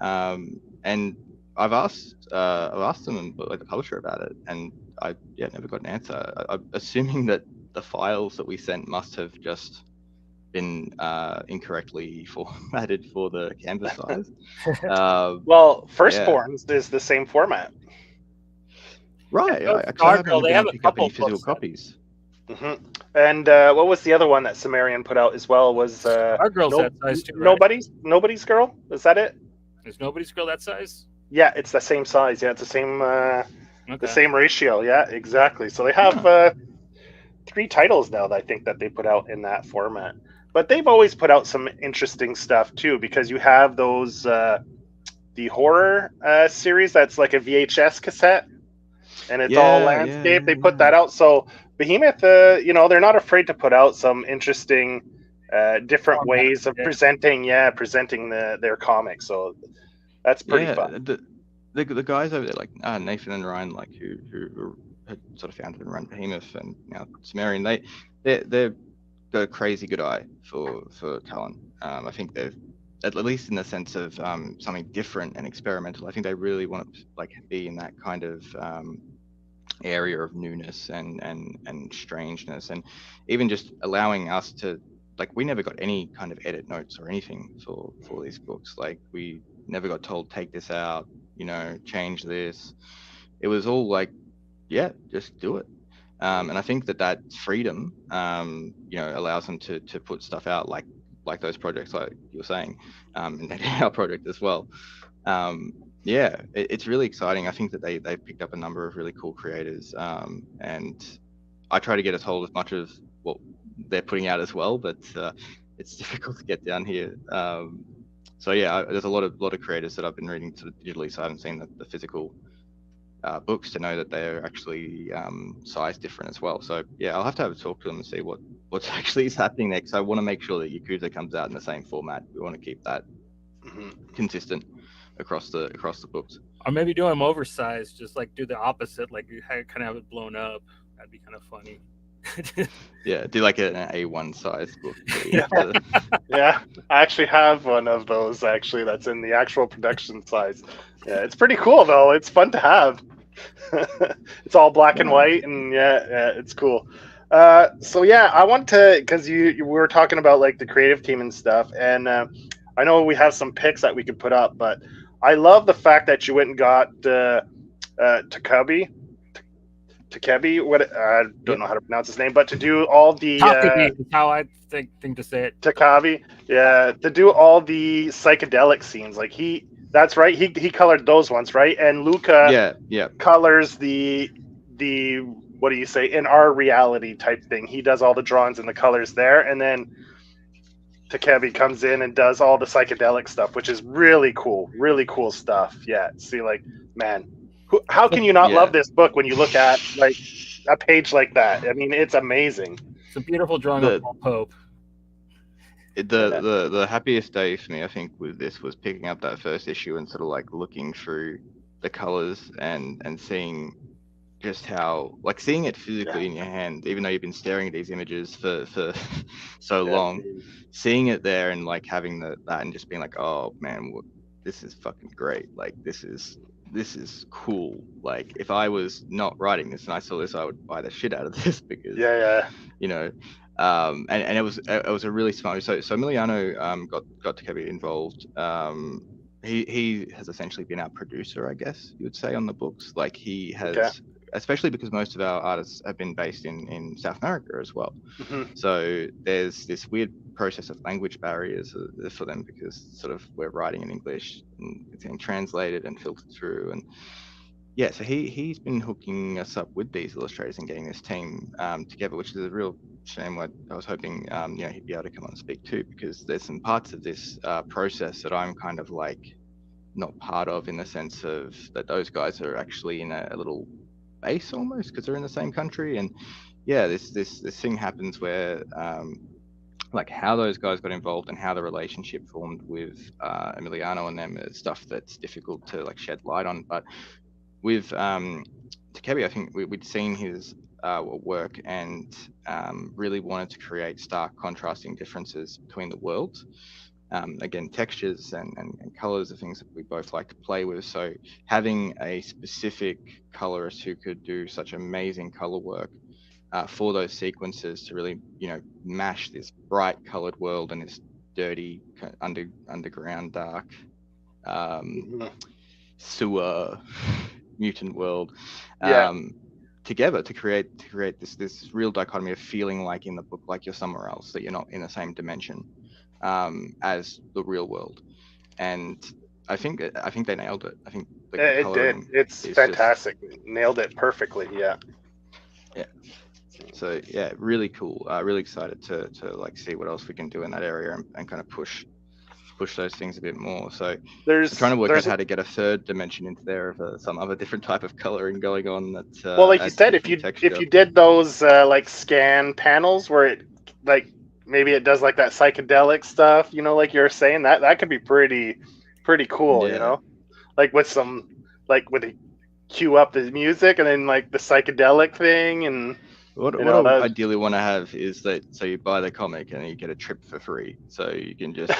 And I've asked them, like, the publisher, about it, and I never got an answer. I'm assuming that the files that we sent must have just been incorrectly formatted for the canvas size. Well, Firstborns is the same format. Right. They have a couple physical copies. Mm-hmm. And what was the other one that Sumerian put out as well? Was Our Girl's that size too, right? Nobody's Girl? Is that it? Is Nobody's Girl that size? Yeah, it's the same size. Yeah, it's the same the same ratio. Yeah, exactly. So they have 3 titles now that I think that they put out in that format. But they've always put out some interesting stuff too, because you have those the horror series that's like a VHS cassette, and it's all landscape. They put that out. So Behemoth, they're not afraid to put out some interesting different ways of presenting their comics. So that's pretty fun. The guys over there, like Nathan and Ryan, like who had sort of founded and run Behemoth, and now Sumerian, they've got a crazy good eye for talent. I think they've at least in the sense of something different and experimental. I think they really want to like be in that kind of area of newness and strangeness, and even just allowing us to, like, we never got any kind of edit notes or anything for these books. Like, we never got told, take this out, change this. It was all like, yeah, just do it. And I think that freedom, allows them to put stuff out like those projects, like you were saying, and our project as well. Yeah, it's really exciting. I think that they've picked up a number of really cool creators, and I try to get as hold as much of what they're putting out as well, but it's difficult to get down here. So yeah, there's a lot of creators that I've been reading sort of digitally, so I haven't seen the physical books to know that they're actually size different as well. So yeah, I'll have to have a talk to them and see what's actually is happening next. I want to make sure that Yakuza comes out in the same format. We want to keep that consistent across the books. Or maybe do them oversized, just like do the opposite, like you kind of have it blown up. That'd be kind of funny. Yeah, do like an A1 size book. Yeah, I actually have one of those actually that's in the actual production size. Yeah, it's pretty cool though. It's fun to have. It's all black and white, and yeah, it's cool. So yeah, I want to, because you were talking about like the creative team and stuff, and I know we have some pics that we could put up, but I love the fact that you went and got Takebi, what I don't know how to pronounce his name, but to do all the is how I think to say it. Takabi, yeah, to do all the psychedelic scenes. Like that's right. He colored those ones, right? And Luca, yeah, colors the what do you say, in our reality type thing. He does all the drawings and the colors there, and then Takebi comes in and does all the psychedelic stuff, which is really cool stuff. Yeah, see, like, man, how can you not love this book when you look at like a page like that? I mean, it's amazing. It's a beautiful drawing of Paul Pope. The happiest day for me, I think, with this was picking up that first issue and sort of like looking through the colors and seeing just how, like, seeing it physically in your hand, even though you've been staring at these images for so long, seeing it there and like having that and just being like, oh man, this is fucking great. Like, this is cool. Like, if I was not writing this and I saw this, I would buy the shit out of this, because and it was a really smart. So Emiliano got Takebi involved. He has essentially been our producer, I guess you would say, on the books. Like, he has, especially because most of our artists have been based in South America as well. So there's this weird process of language barriers for them, because sort of we're writing in English and it's getting translated and filtered through. And yeah, so he's been hooking us up with these illustrators and getting this team together, which is a real shame. I was hoping he'd be able to come on and speak too, because there's some parts of this process that I'm kind of like not part of, in the sense of that those guys are actually in a little base almost, because they're in the same country. And yeah, this thing happens where like how those guys got involved and how the relationship formed with Emiliano and them is stuff that's difficult to like shed light on. But with Takebi, I think we'd seen his work and really wanted to create stark contrasting differences between the worlds. Again, textures and colors are things that we both like to play with. So having a specific colorist who could do such amazing color work for those sequences to really, mash this bright colored world and this dirty underground dark sewer mutant world together to create this real dichotomy of feeling like in the book like you're somewhere else, that you're not in the same dimension as the real world. And I think they nailed it. I think it did. It's fantastic. Nailed it perfectly. Yeah. So yeah, really cool. Really excited to like see what else we can do in that area and kind of push those things a bit more. So we're trying to work out how to get a third dimension into there of some other different type of coloring going on. That well, like you said, if you did those like scan panels where it like maybe it does like that psychedelic stuff, like you're saying, that could be pretty cool. Like with some, like with the cue up the music and then like the psychedelic thing, and What You know, I that, ideally want to have is that, so you buy the comic and you get a trip for free, so you can just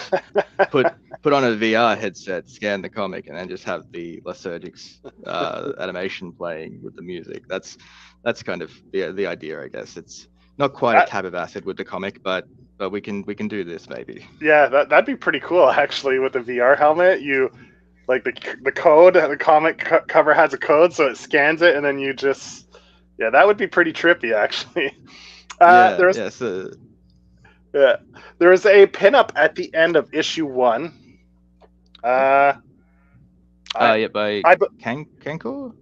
put on a VR headset, scan the comic, and then just have the Lysergic's animation playing with the music. That's kind of the idea, I guess. It's not quite a tab of acid with the comic, but we can do this maybe. yeah, that'd be pretty cool actually. With the VR helmet, you like the code, the comic cover has a code, so it scans it, and then you just, yeah, that would be pretty trippy actually. Yeah, There was a pinup at the end of issue 1. By I Kankor?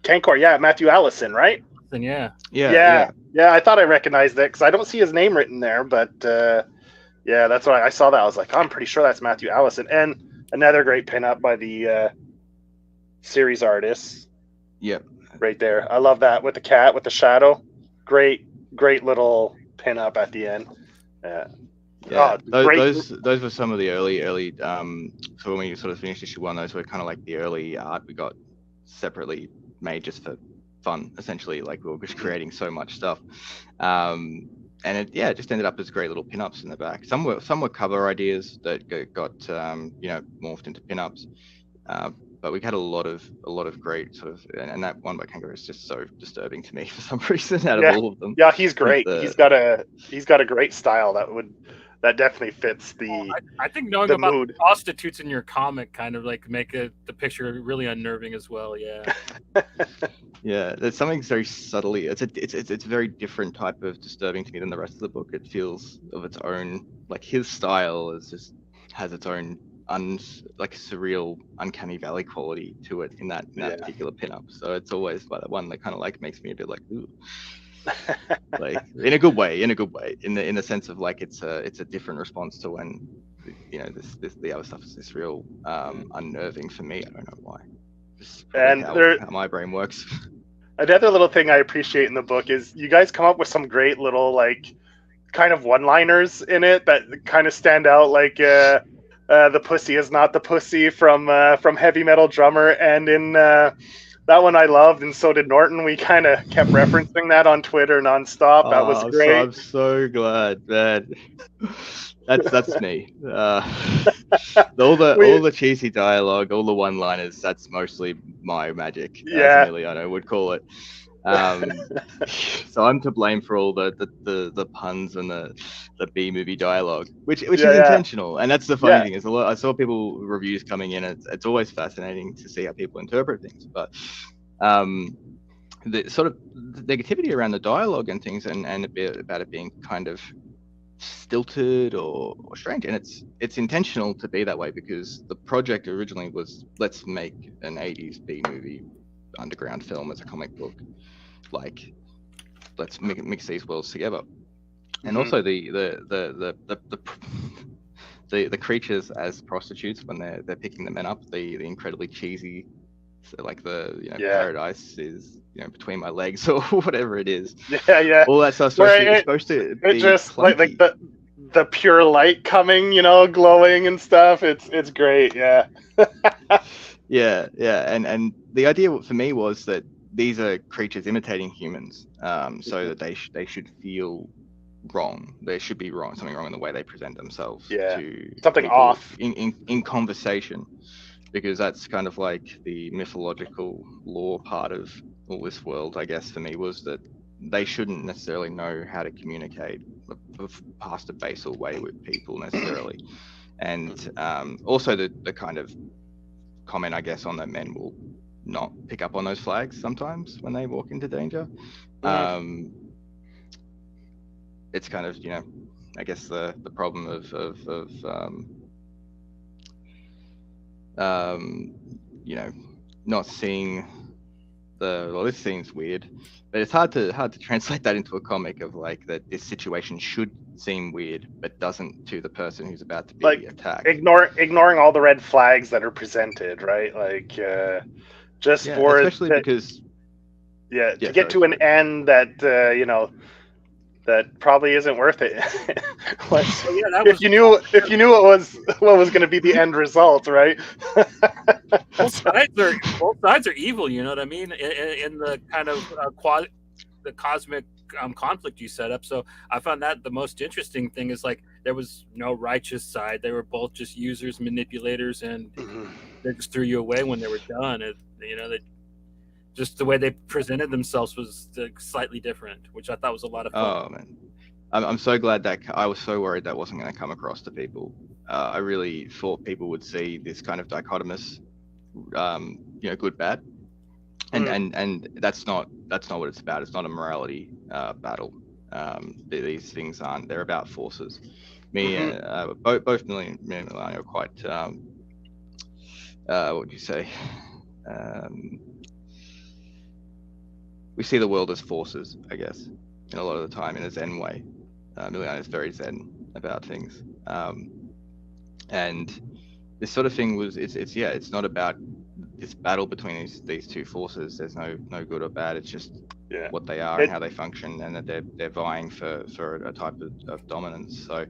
Kankor, yeah, Matthew Allison, right? Then Yeah. I thought I recognized it because I don't see his name written there, but yeah, that's why I saw that. I was like, I'm pretty sure that's Matthew Allison, and another great pinup by the series artist. Yep. Right there, I love that with the cat with the shadow. Great little pinup at the end. Yeah, those were some of the early. So when we sort of finished issue 1, those were kind of like the early art we got separately made just for fun, essentially. Like, we were just creating so much stuff, and it just ended up as great little pinups in the back. Some were cover ideas that got morphed into pinups, but we had a lot of great sort of, and that one by Kangaroo is just so disturbing to me for some reason out of all of them. Yeah, he's great. He's got a great style that definitely fits the. I think knowing the about mood. prostitutes in your comic kind of like make the picture really unnerving as well. Yeah. Yeah, there's something very subtly. It's a very different type of disturbing to me than the rest of the book. It feels of its own, like his style has its own surreal, uncanny valley quality to it in that particular pinup. So it's always like that one that kind of like makes me a bit like, ooh. Like in a good way, in the sense of like it's a different response to when the other stuff is this real unnerving for me. I don't know why. And how my brain works. Another little thing I appreciate in the book is you guys come up with some great little like kind of one-liners in it that kind of stand out, like the pussy is not the pussy from Heavy Metal Drummer, and in that one I loved, and so did Norton. We kind of kept referencing that on Twitter nonstop. That was great. I'm so glad, man. That's me. All the cheesy dialogue, all the one-liners. That's mostly my magic. As Emiliano would call it. So I'm to blame for all the puns and the B movie dialogue, which is intentional, and that's the funny thing. Is I saw people reviews coming in. It's always fascinating to see how people interpret things, but the sort of negativity around the dialogue and things, and a bit about it being kind of stilted or strange, and it's intentional to be that way because the project originally was, let's make an 80s B movie underground film as a comic book, like let's mix these worlds together. And also the creatures as prostitutes when they're picking the men up, the incredibly cheesy, so like paradise is between my legs or whatever it is. All that stuff's supposed to be just clunky. like the pure light coming, glowing and stuff. It's great. Yeah. And the idea for me was that these are creatures imitating humans, so that they should feel wrong. There should be something wrong in the way they present themselves. To something off in conversation, because that's kind of like the mythological lore part of all this world. I guess for me was that they shouldn't necessarily know how to communicate past a basal way with people necessarily, and also the kind of comment, I guess, on that men will not pick up on those flags sometimes when they walk into danger. It's kind of I guess the problem of not seeing this seems weird, but it's hard to translate that into a comic of like that this situation should seem weird but doesn't to the person who's about to be attacked. Ignoring all the red flags that are presented, right? Like especially because to get to an end that that probably isn't worth it. If you knew what was going to be the end result, right? both sides are evil. You know what I mean? In the kind of the cosmic conflict you set up. So I found that the most interesting thing is like there was no righteous side. They were both just users, manipulators, and they just threw you away when they were done. They just the way they presented themselves was slightly different, which I thought was a lot of fun. Oh man, I'm so glad that I was so worried that wasn't going to come across to people. I really thought people would see this kind of dichotomous, good bad, and that's not what it's about. It's not a morality battle. These things aren't. They're about forces. Both Millie and Melania are quite. What would you say? We see the world as forces, I guess, in a lot of the time in a Zen way. Miliana is very Zen about things, and this sort of thing it's not about this battle between these two forces. There's no good or bad. It's just what they are and how they function, and that they're vying for a type of dominance. So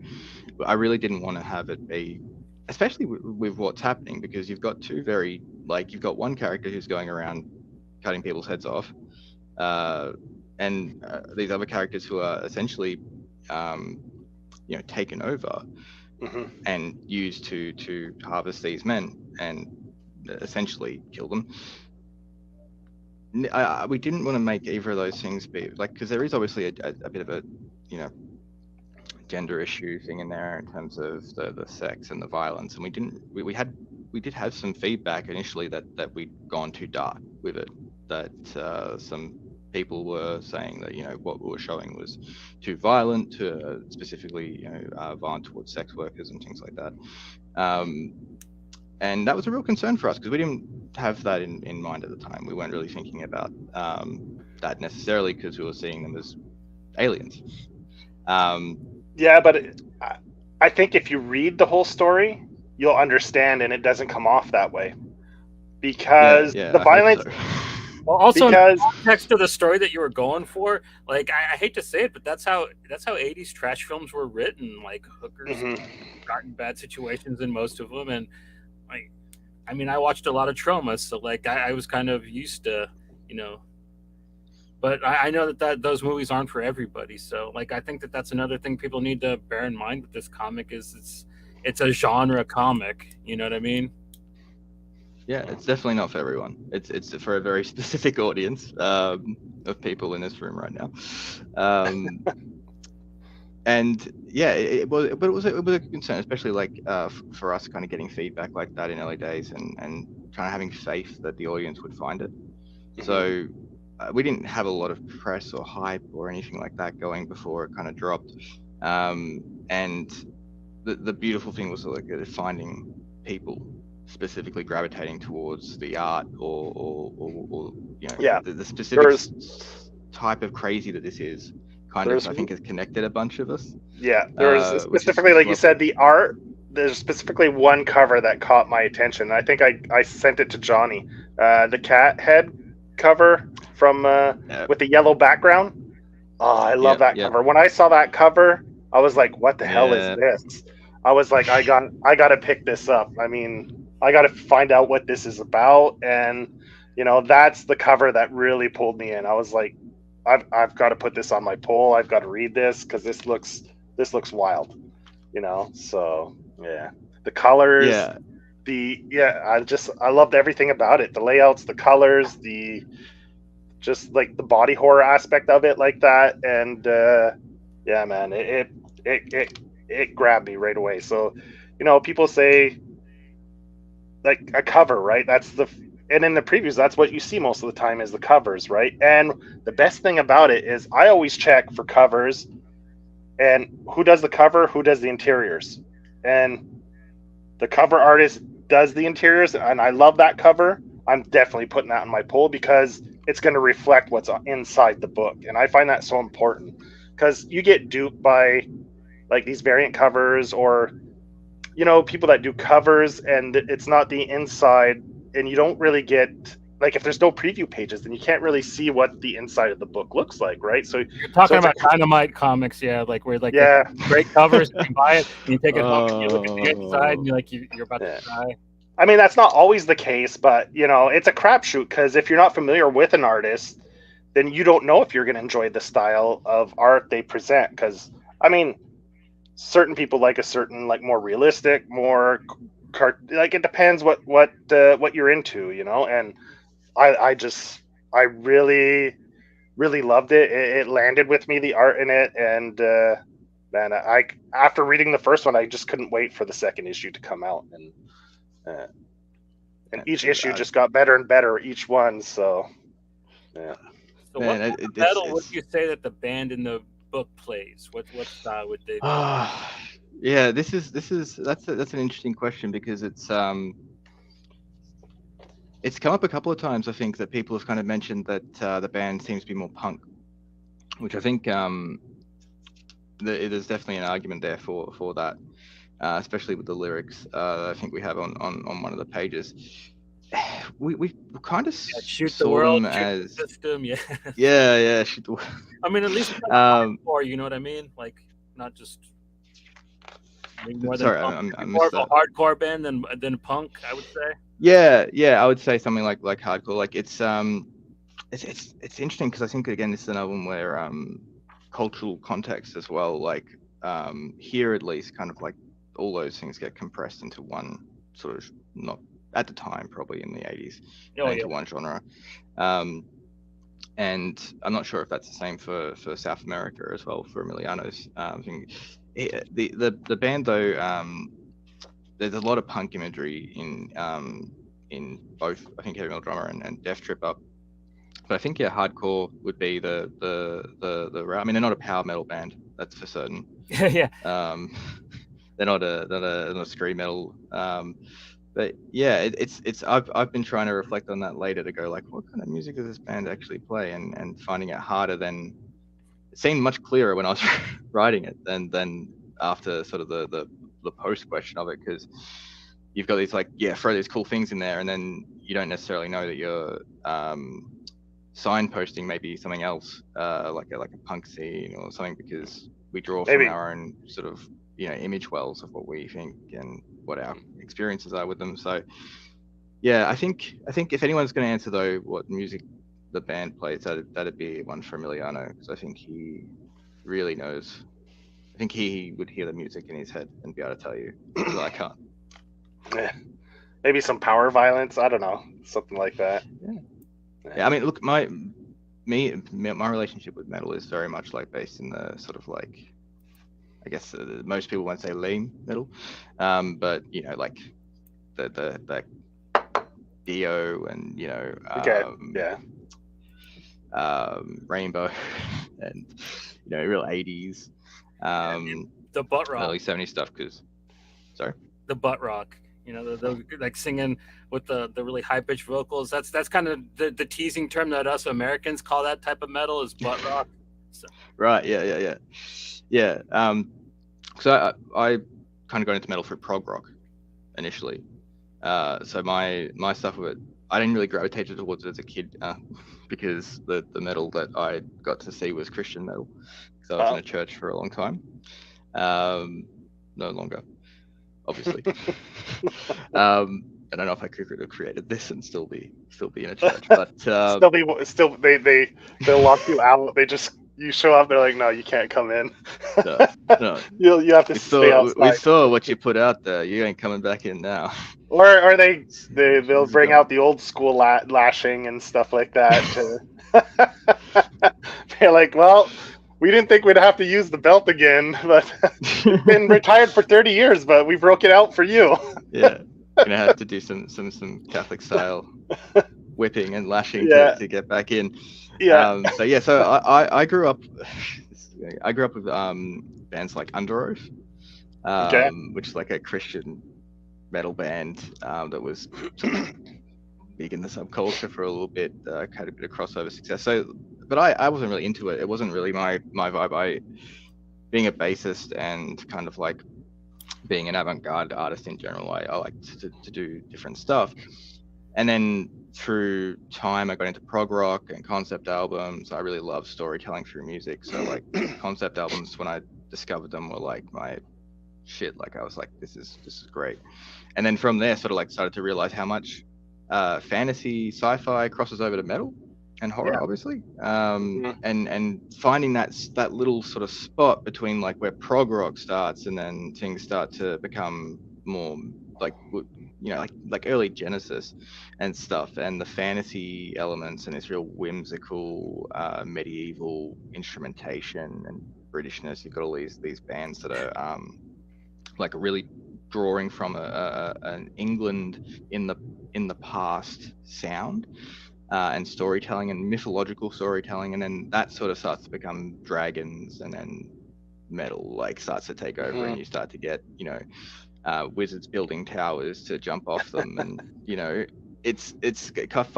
I really didn't want to have it be, especially with what's happening, because you've got you've got one character who's going around cutting people's heads off. And these other characters who are essentially, taken over and used to harvest these men and essentially kill them. We didn't want to make either of those things be like, because there is obviously a bit of a gender issue thing in there in terms of the sex and the violence, and we did have some feedback initially that we'd gone too dark with it, that some people were saying that what we were showing was too violent, specifically violent towards sex workers and things like that, and that was a real concern for us because we didn't have that in mind at the time. We weren't really thinking about that necessarily because we were seeing them as aliens. Yeah, but I think if you read the whole story, you'll understand, and it doesn't come off that way because the violence. Well, also in the context of the story that you were going for, like I hate to say it, but that's how 80s trash films were written. Like hookers got in bad situations in most of them, and like, I mean, I watched a lot of Trauma, so like I was kind of used to, but I know that those movies aren't for everybody. So like I think that that's another thing people need to bear in mind with this comic is it's a genre comic. You know what I mean? Yeah, it's definitely not for everyone. It's for a very specific audience of people in this room right now, and yeah, it was a concern, especially like for us, kind of getting feedback like that in early days, and kind of having faith that the audience would find it. So we didn't have a lot of press or hype or anything like that going before it kind of dropped, and the beautiful thing was like finding people specifically gravitating towards the art or the specific type of crazy that this is I think has connected a bunch of us. Yeah, there's specifically, like you said, the art. There's specifically one cover that caught my attention. I think I sent it to Johnny. The cat head cover from with the yellow background. Oh, I love that cover. When I saw that cover, I was like, "What the hell is this?" I was like, "I got to pick this up." I mean, I got to find out what this is about, and that's the cover that really pulled me in. I was like, I've got to put this on my poll. I've got to read this because this looks wild, So yeah, the colors, I loved everything about it. The layouts, the colors, just like the body horror aspect of it, like that, and yeah, man, it grabbed me right away. So, people say like a cover, right? And in the previews, that's what you see most of the time is the covers, right? And the best thing about it is I always check for covers and who does the cover, who does the interiors. And the cover artist does the interiors, and I love that cover. I'm definitely putting that on my poll because it's going to reflect what's inside the book. And I find that so important because you get duped by like these variant covers or, people that do covers and it's not the inside. And you don't really get, like, if there's no preview pages, then you can't really see what the inside of the book looks like, right? So you're talking about Dynamite Comics, like where like great covers, you can buy it, and you take it home, and you look at the inside, and you're about to die. I mean, that's not always the case, but it's a crapshoot because if you're not familiar with an artist, then you don't know if you're going to enjoy the style of art they present. Because I mean, certain people like a certain, like, more realistic, more like, it depends what you're into, and I really loved it. It landed with me, the art in it, and man, I after reading the first one, I just couldn't wait for the second issue to come out, uh, and each issue just got better and better, each one. So yeah. So Man, what metal would you say that the band in the book plays? What style would they? Yeah, that's an interesting question, because it's come up a couple of times. I think that people have kind of mentioned that the band seems to be more punk, which I think there's definitely an argument there for that, especially with the lyrics. I think we have on one of the pages. We kind of shoot the saw world, them as the system, yeah. yeah, shoot the world. I mean, at least hardcore, you know what I mean? Like, not just more than sorry, punk. I More missed of a that. hardcore band than punk, I would say. Yeah, I would say something like hardcore. Like it's interesting, because I think, again, this is an album where cultural context as well, like here at least, kind of like all those things get compressed into one sort of, not at the time, probably in the 80s, into one genre. And I'm not sure if that's the same for South America as well, for Emiliano's thing. The band, though, there's a lot of punk imagery in both, I think, Heavy Metal Drummer and Death Trip Up. But I think, yeah, hardcore would be the route. I mean, they're not a power metal band, that's for certain. Yeah. They're not a scream metal. But yeah, it's I've been trying to reflect on that later, to go like, what kind of music does this band actually play, and finding it harder than it seemed much clearer when I was writing it than after sort of the post question of it, because you've got these, like, throw these cool things in there, and then you don't necessarily know that you're signposting maybe something else, like a punk scene or something, because we draw from our own sort of image wells of what we think and what our experiences are with them. So yeah, I think if anyone's going to answer, though, what music the band plays, that'd be one for Emiliano, because I think he really knows. I think he would hear the music in his head and be able to tell you, because I can't. Yeah. Maybe some power violence, I don't know, something like that. Yeah, I mean, look, my relationship with metal is very much like based in the sort of, like, I guess most people won't say lean metal, but like the Dio and Rainbow, and real 80s, the butt rock, early 70s stuff. Because the butt rock, the like singing with the really high pitched vocals. That's kind of the teasing term that us Americans call that type of metal, is butt rock. So. Right. Yeah. So I kind of got into metal through prog rock initially. So my stuff with it, I didn't really gravitate towards it as a kid, because the metal that I got to see was Christian metal. So I was in a church for a long time. No longer, obviously. I don't know if I could have created this and still be in a church, but they'll lock you out. You show up, they're like, no, you can't come in. No. You have to stay outside. We saw what you put out there. You ain't coming back in now. Or they'll bring out the old school lashing and stuff like that. They're like, well, we didn't think we'd have to use the belt again, but it's been retired for 30 years, but we broke it out for you. Yeah, gonna have to do some Catholic style whipping and lashing to get back in. Yeah. So I grew up. I grew up with bands like Under Oath, which is like a Christian metal band that was sort of big in the subculture for a little bit. Had a bit of crossover success. So, but I wasn't really into it. It wasn't really my vibe. Being a bassist and kind of like being an avant-garde artist in general, I like to do different stuff. And then through time, I got into prog rock and concept albums. I really love storytelling through music. So like concept albums, when I discovered them, were like my shit. Like I was like, this is great. And then from there, sort of like started to realize how much fantasy, sci-fi crosses over to metal. and horror, obviously. Mhm. And finding that little sort of spot between like where prog rock starts and then things start to become more like like early Genesis and stuff, and the fantasy elements and this real whimsical medieval instrumentation and Britishness. You've got all these bands that are like really drawing from an England in the past sound, and storytelling and mythological storytelling, and then that sort of starts to become dragons, and then metal like starts to take over, and you start to get wizards building towers to jump off them, and it's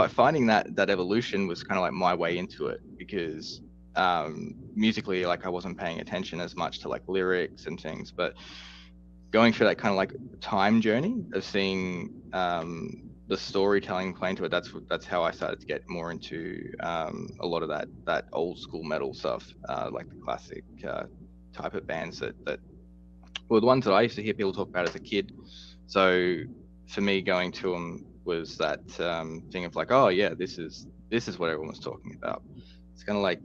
finding that evolution was kind of like my way into it, because musically, like, I wasn't paying attention as much to like lyrics and things, but going through that kind of like time journey of seeing the storytelling play into it, that's how I started to get more into a lot of that old school metal stuff, like the classic type of bands that were the ones that I used to hear people talk about as a kid. So for me, going to them was that thing of like, oh yeah, this is what everyone was talking about. It's kind of like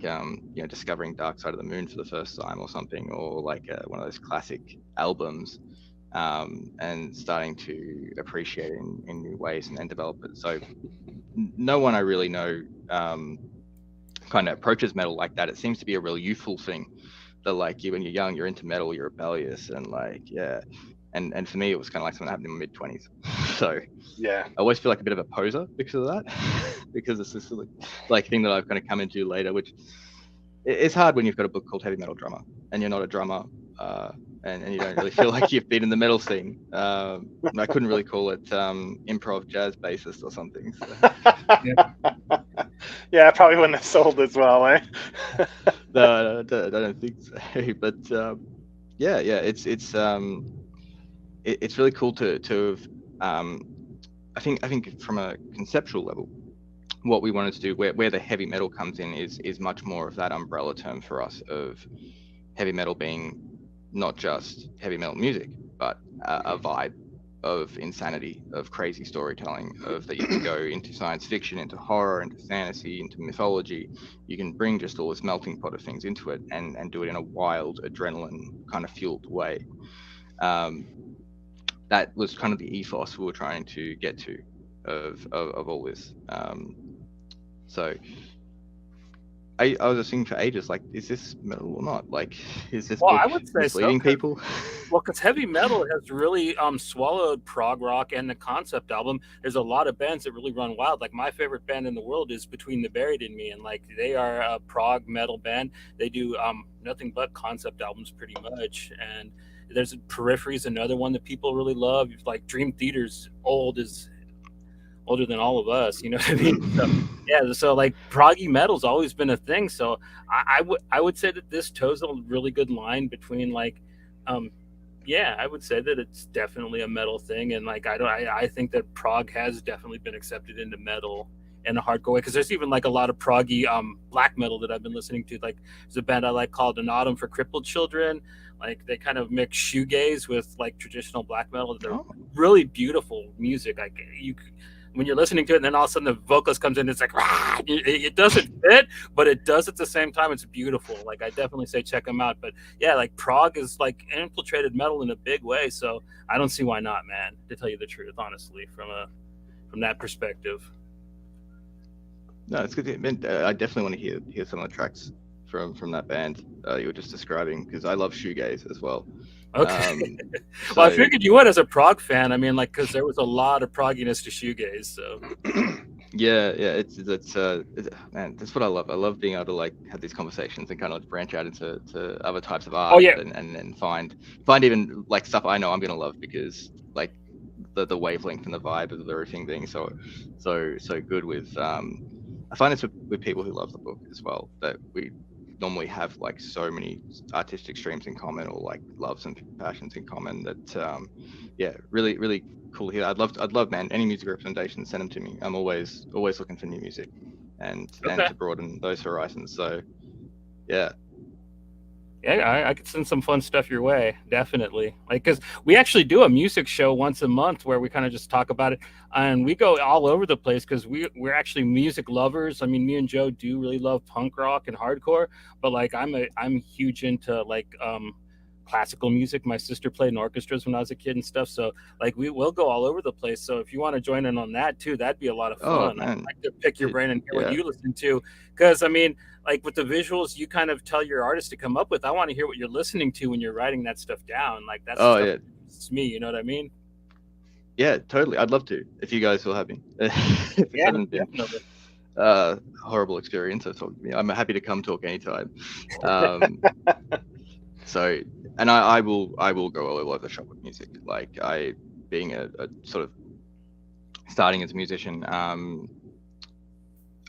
discovering Dark Side of the Moon for the first time or something, or like one of those classic albums, and starting to appreciate it in new ways and then develop it. So no one I really know kind of approaches metal like that. It seems to be a real youthful thing. That like when you're young, you're into metal, you're rebellious, and like and for me, it was kind of like something that happened in my mid-20s. So Yeah. I always feel like a bit of a poser because of that, because it's this like thing that I've kind of come into later, which it's hard when you've got a book called Heavy Metal Drummer and you're not a drummer, and you don't really feel like you've been in the metal scene. I couldn't really call it improv jazz bassist or something. So. Yeah, I probably wouldn't have sold as well, eh? No, I don't think so. But it's really cool to have. I think from a conceptual level, what we wanted to do, where the heavy metal comes in, is much more of that umbrella term for us of heavy metal being not just heavy metal music, but a vibe of insanity, of crazy storytelling, of that you can go into science fiction, into horror, into fantasy, into mythology. You can bring just all this melting pot of things into it and do it in a wild, adrenaline kind of fueled way. That was kind of the ethos we were trying to get to of all this. So I was just thinking for ages, like, is this metal or not? Like, is this book I would say misleading people? Well, because heavy metal has really swallowed prog rock and the concept album. There's a lot of bands that really run wild. Like my favorite band in the world is Between the Buried and Me, and like they are a prog metal band. They do nothing but concept albums pretty much. And there's Periphery's another one that people really love. Like Dream Theater's older than all of us, you know what I mean? So, yeah, so like proggy metal's always been a thing. So I would say that this toes a really good line between like yeah, I would say that it's definitely a metal thing, and like I think that prog has definitely been accepted into metal in a hardcore way, because there's even like a lot of proggy black metal that I've been listening to. Like there's a band I like called An Autumn for Crippled Children. Like they kind of mix shoegaze with like traditional black metal. They're really beautiful music. Like when you're listening to it, and then all of a sudden the vocalist comes in, it's like, rah! It doesn't fit, but it does at the same time. It's beautiful. Like I definitely say check them out. But yeah, like prog is like infiltrated metal in a big way. So I don't see why not, man. To tell you the truth, honestly, from that perspective. No, it's good. I definitely want to hear some of the tracks from that band you were just describing, because I love shoegaze as well. Okay. Well, I figured you would as a prog fan. I mean, like, because there was a lot of progginess to shoegaze. So. Yeah, man, that's what I love. I love being able to like have these conversations and kind of branch out into other types of art. Oh, yeah. and find even like stuff I know I'm gonna love, because like the wavelength and the vibe of everything being so good with I find this with people who love the book as well, that we normally have like so many artistic streams in common, or like loves and passions in common, that really cool here. I'd love, man, any music recommendations, send them to me. I'm always looking for new music and to broaden those horizons. So yeah. Yeah, I could send some fun stuff your way, definitely. Like, because we actually do a music show once a month where we kind of just talk about it, and we go all over the place because we're actually music lovers. I mean, me and Joe do really love punk rock and hardcore, but like I'm huge into like classical music. My sister played in orchestras when I was a kid and stuff, so like we will go all over the place. So if you want to join in on that too, that'd be a lot of Oh fun. I'd man, like to pick your dude, brain and hear what yeah. you listen to, because I mean, like with the visuals you kind of tell your artist to come up with, I want to hear what you're listening to when you're writing that stuff down. Like that's the Oh stuff yeah, that interests me, you know what I mean? yeah, totally. I'd love to if you guys will have me. If it Yeah, hasn't been definitely. horrible experience of talking to me, I'm happy to come talk anytime. Um, so, and I will go all over the shop with music. Like I, being a sort of starting as a musician,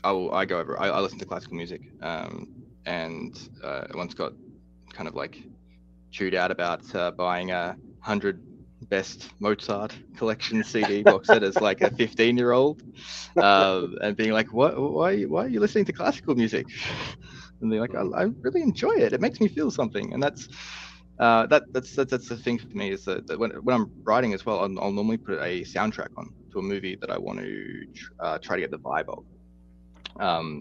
I go over. I listen to classical music, and I once got kind of like chewed out about buying a 100 best Mozart collection CD box set as like a 15-year-old, and being like, "What? Why are you listening to classical music?" And they're like, I really enjoy it. It makes me feel something." And that's the thing for me is that when I'm writing as well, I'll normally put a soundtrack on to a movie that I want to try to get the vibe of.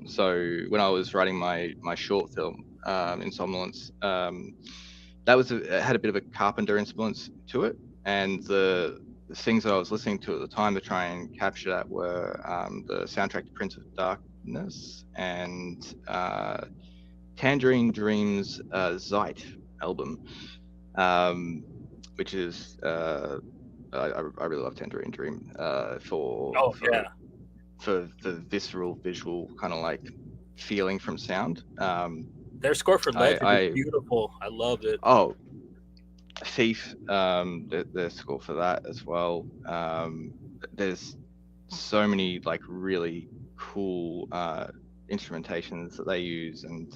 So when I was writing my short film, Insomnolence, that was it had a bit of a Carpenter influence to it, and the things that I was listening to at the time to try and capture that were the soundtrack to Prince of Darkness and Tangerine Dream's Zeit album, um, which is I really love Tangerine Dream Oh yeah, for visceral visual kind of like feeling from sound. their score for Legend is I beautiful. I love it. oh Thief, the score for that as well. There's so many like really cool instrumentations that they use, and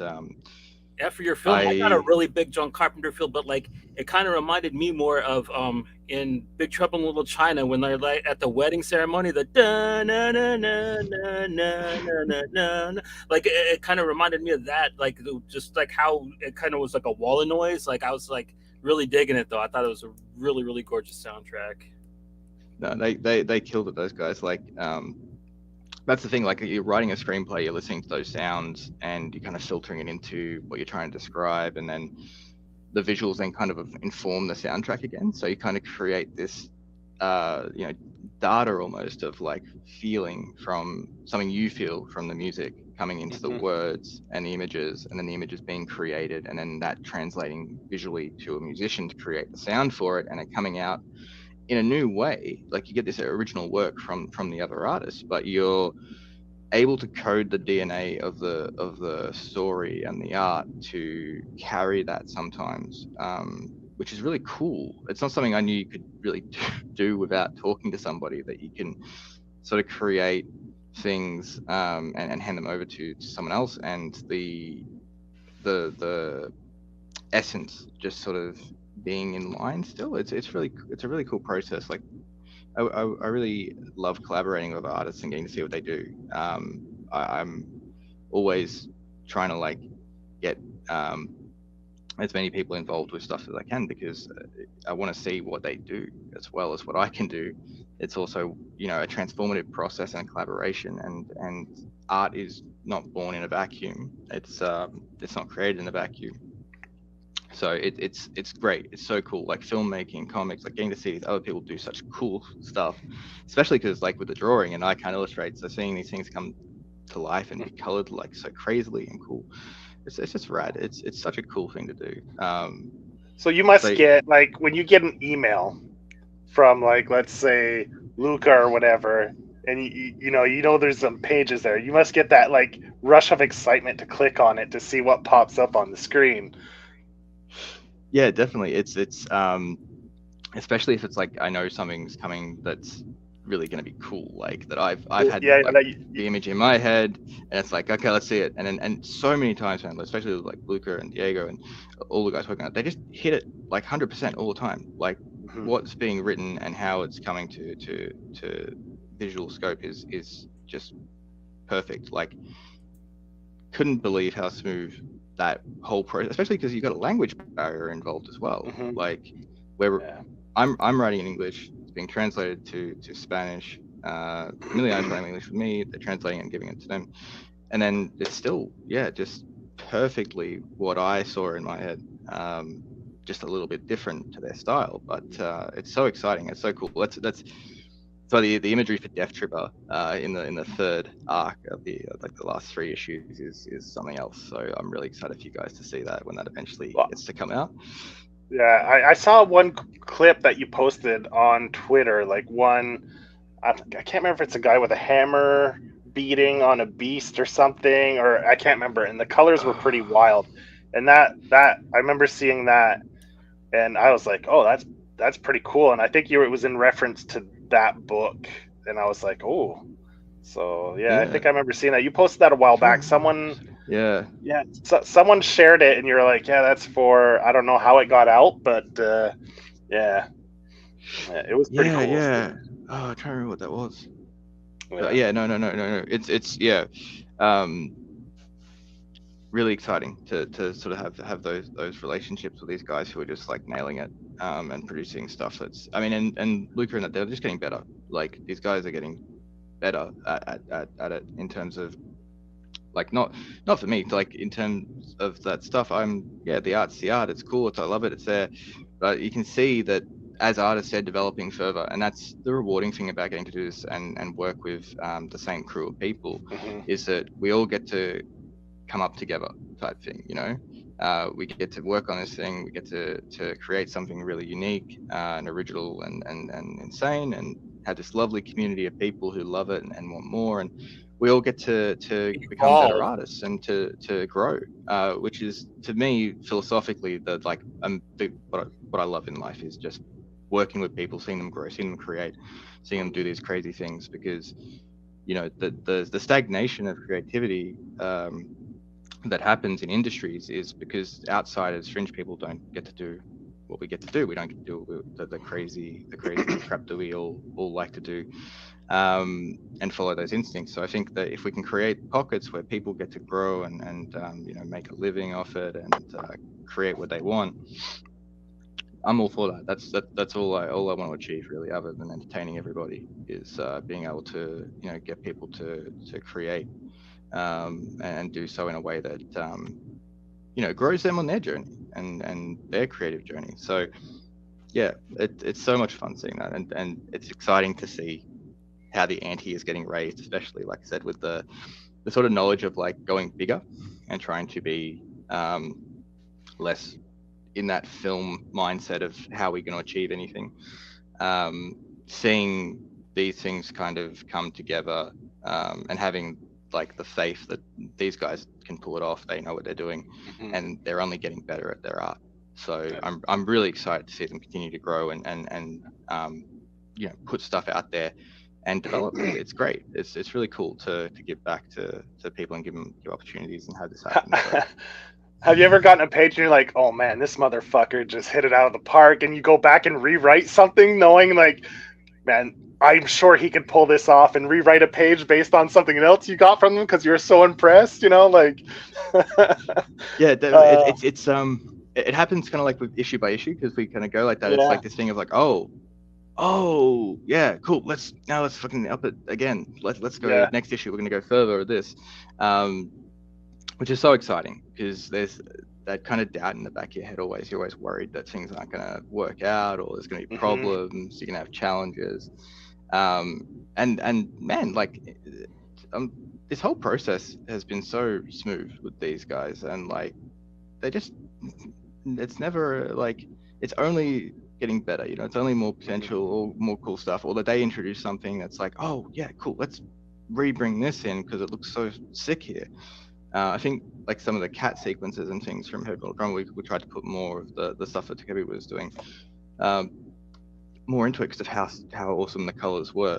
Yeah, for your film, I got a I really big John Carpenter feel, but like it kind of reminded me more of in Big Trouble in Little China when they're like at the wedding ceremony, the da na na na na na na na na. Like it kind of reminded me of that, like just like how it kind of was like a wall of noise. Like I was like really digging it though. I thought it was a really gorgeous soundtrack. no, they killed it. Those guys, like that's the thing. Like you're writing a screenplay, you're listening to those sounds, and you're kind of filtering it into what you're trying to describe, and then the visuals then kind of inform the soundtrack again. So you kind of create this, you know, data almost of like feeling from something you feel from the music coming into the Mhm. words and the images, and then the images being created, and then that translating visually to a musician to create the sound for it, and it coming out in a new way. Like you get this original work from the other artists, but you're able to code the DNA of the story and the art to carry that sometimes, which is really cool. It's not something I knew you could really do without talking to somebody, that you can sort of create things and hand them over to someone else, and the essence just sort of being in line still. It's a really cool process. Like I really love collaborating with artists and getting to see what they do. I'm always trying to like get as many people involved with stuff as I can, because I want to see what they do as well as what I can do. It's also, you know, a transformative process and collaboration, and art is not born in a vacuum. It's not created in a vacuum. So it's great. It's so cool. Like filmmaking, comics, like getting to see these other people do such cool stuff, especially because like with the drawing and I can illustrate, so seeing these things come to life and be colored like so crazily and cool, it's just rad. It's such a cool thing to do. So you must So get like when you get an email from like let's say Luca or whatever, and you know there's some pages there. You must get that like rush of excitement to click on it to see what pops up on the screen. yeah, definitely. It's especially if it's like I know something's coming that's really going to be cool, like that I've had Yeah, like that the image in my head, and it's like, okay, let's see it. And so many times, man, especially with like Luca and Diego and all the guys working on it, they just hit it like 100% all the time. Like Mhm. what's being written and how it's coming to visual scope is just perfect. Like couldn't believe how smooth that whole process, especially because you've got a language barrier involved as well. Mm-hmm. Like where Yeah. I'm writing in English, it's being translated to Spanish. Emiliano's writing English with me, they're translating and giving it to them, and then it's still just perfectly what I saw in my head. Just a little bit different to their style, but it's so exciting. It's so cool. That's so the imagery for Death Tripper in the third arc of the like the last 3 issues is something else. So I'm really excited for you guys to see that when that eventually Well, gets to come out. yeah, I saw one clip that you posted on Twitter, like one. I can't remember if it's a guy with a hammer beating on a beast or something, or I can't remember. And the colors were pretty wild. And that I remember seeing that, and I was like, oh, that's pretty cool. And I think it was in reference to that book, and I was like, oh. So yeah, I think I remember seeing that. You posted that a while back. Someone, Yeah. someone shared it, and you're like, yeah, that's for. I don't know how it got out, but yeah, it was pretty cool. Yeah. Oh, I'm trying to remember what that was. Yeah. But yeah, no. It's really exciting to sort of have those relationships with these guys who are just like nailing it and producing stuff that's, I mean, and Luca and that, they're just getting better. Like these guys are getting better at it in terms of like not for me, like in terms of that stuff. The art's the art, it's cool, I love it, it's there, but you can see that as artists they're developing further, and that's the rewarding thing about getting to do this and work with the same crew of people, Mm-hmm. is that we all get to come up together type thing, we get to work on this thing, we get to create something really unique and original and insane, and have this lovely community of people who love it and want more, and we all get to become better artists and to grow, which is, to me, philosophically, what I love in life is just working with people, seeing them grow, seeing them create, seeing them do these crazy things, because the stagnation of creativity that happens in industries is because outsiders, fringe people, don't get to do what we get to do. We don't get to do the crazy crap that we all like to do, and follow those instincts. So I think that if we can create pockets where people get to grow and make a living off it and create what they want, I'm all for that. That's all I want to achieve, really, other than entertaining everybody, is being able to get people to create and do so in a way that grows them on their journey and their creative journey. So yeah, it's so much fun seeing that, and it's exciting to see how the ante is getting raised, especially, like I said, with the sort of knowledge of like going bigger and trying to be less in that film mindset of how we're going to achieve anything. Seeing these things kind of come together, and having like the faith that these guys can pull it off, they know what they're doing, Mm-hmm. and they're only getting better at their art. So I'm really excited to see them continue to grow and put stuff out there and develop it. It's great. It's really cool to give back to people and give opportunities and have this happen. So. Have you ever gotten a page and you're like, oh man, this motherfucker just hit it out of the park, and you go back and rewrite something knowing like, man, I'm sure he could pull this off, and rewrite a page based on something else you got from him because you're so impressed, like. Yeah, it happens kind of like with issue by issue, because we kind of go like that. Yeah. It's like this thing of like, oh yeah, cool, let's fucking up it again, let's go next issue, we're gonna go further with this, which is so exciting, because there's that kind of doubt in the back of your head always. You're always worried that things aren't going to work out, or there's going to be problems, you're going to have challenges, and man, like this whole process has been so smooth with these guys, and like it's never like, it's only getting better, it's only more potential or more cool stuff, or that they introduce something that's like, oh yeah, cool, let's re-bring this in because it looks so sick here. I think like some of the cat sequences and things from Headball Drum, we tried to put more of the stuff that Takebi was doing more into it because of how awesome the colors were,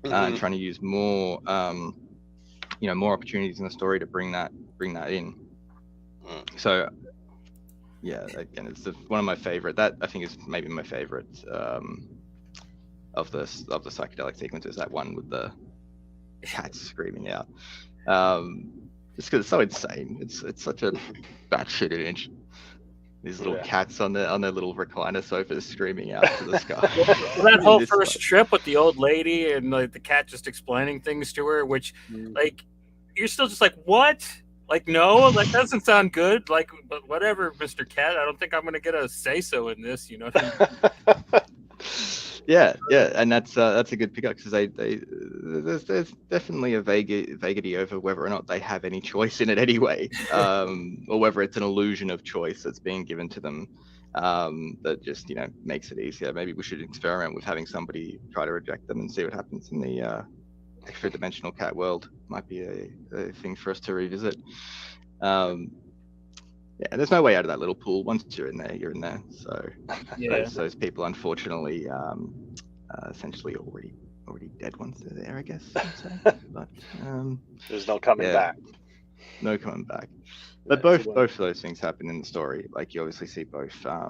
and trying to use more more opportunities in the story to bring that in. So yeah, again, it's one of my favorite. That I think is maybe my favorite of the psychedelic sequences. That one with the cats screaming out. Just because it's so insane. It's such a batshit image. These little cats on their little recliner sofas screaming out to the sky. Well, that whole first trip with the old lady and like the cat just explaining things to her, which like you're still just like, what? Like, no, like that doesn't sound good. Like, but whatever, Mr. Cat. I don't think I'm gonna get a say so in this. You know what I mean? Yeah, and that's a good pickup because there's definitely a vaguity over whether or not they have any choice in it anyway, or whether it's an illusion of choice that's being given to them, that just makes it easier. Maybe we should experiment with having somebody try to reject them and see what happens in the extra dimensional cat world. Might be a thing for us to revisit. Yeah, there's no way out of that little pool. Once you're in there, you're in there. So those people, unfortunately, essentially already dead once they're there, I guess. I'd say. But there's no coming back. No coming back. But both of those things happen in the story. Like you obviously see both. I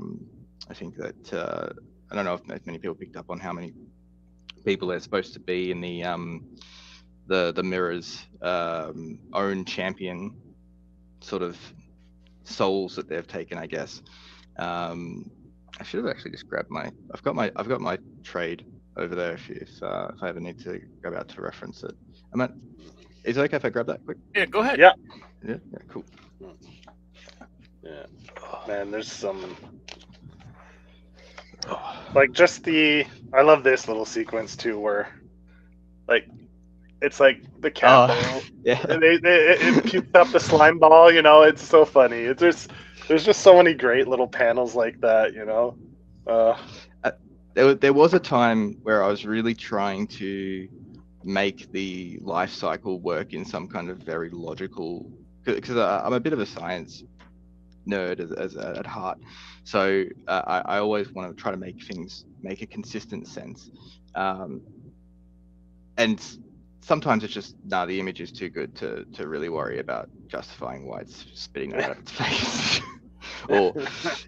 think that I don't know if many people picked up on how many people there's supposed to be in the Mirror's own champion sort of souls that they've taken, I guess. I should have actually just grabbed I've got my trade over there if I ever need to go out to reference it. Is it okay if I grab that quick? Yeah, go ahead. Yeah, cool. Yeah, man, there's some like just I love this little sequence too, where like it's like the cat ball, and it puked up the slime ball. It's so funny. There's just so many great little panels like that. There was a time where I was really trying to make the life cycle work in some kind of very logical, because I'm a bit of a science nerd at heart, so I always want to try to make things make a consistent sense, and sometimes it's just the image is too good to really worry about justifying why it's spitting out of its face. Or that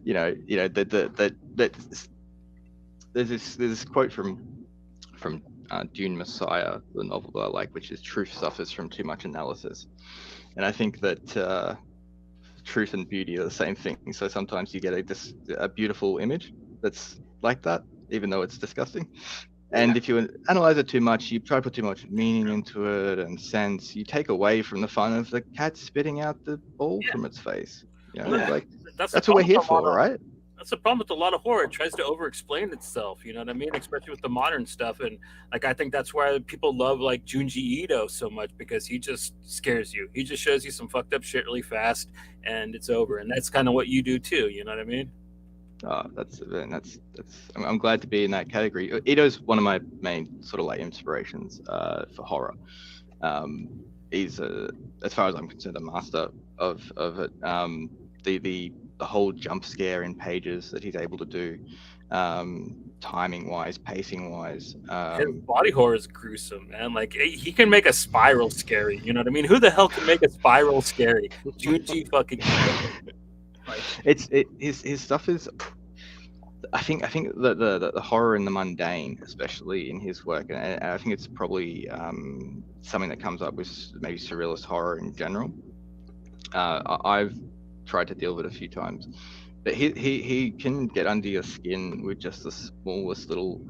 there's this quote from Dune Messiah, the novel that I like, which is truth suffers from too much analysis. And I think that truth and beauty are the same thing. So sometimes you get a beautiful image that's like that, even though it's disgusting. And if you analyze it too much, you try to put too much meaning into it and sense, you take away from the fun of the cat spitting out the ball from its face. Like that's what we're here for, right? That's the problem with a lot of horror. It tries to over-explain itself. You know what I mean? Especially with the modern stuff. And like I think that's why people love like Junji Ito so much, because he just scares you. He just shows you some fucked up shit really fast, and it's over. And that's kind of what you do too. You know what I mean? That's I'm glad to be in that category. Ito's one of my main sort of like inspirations for horror. He's as far as I'm concerned, a master of it. The whole jump scare in pages that he's able to do, timing wise, pacing wise. His body horror is gruesome, man. Like he can make a spiral scary. You know what I mean? Who the hell can make a spiral scary? Junji fucking. Like, his stuff is. I think the horror in the mundane, especially in his work, and I think it's probably something that comes up with maybe surrealist horror in general. I've tried to deal with it a few times, but he can get under your skin with just the smallest little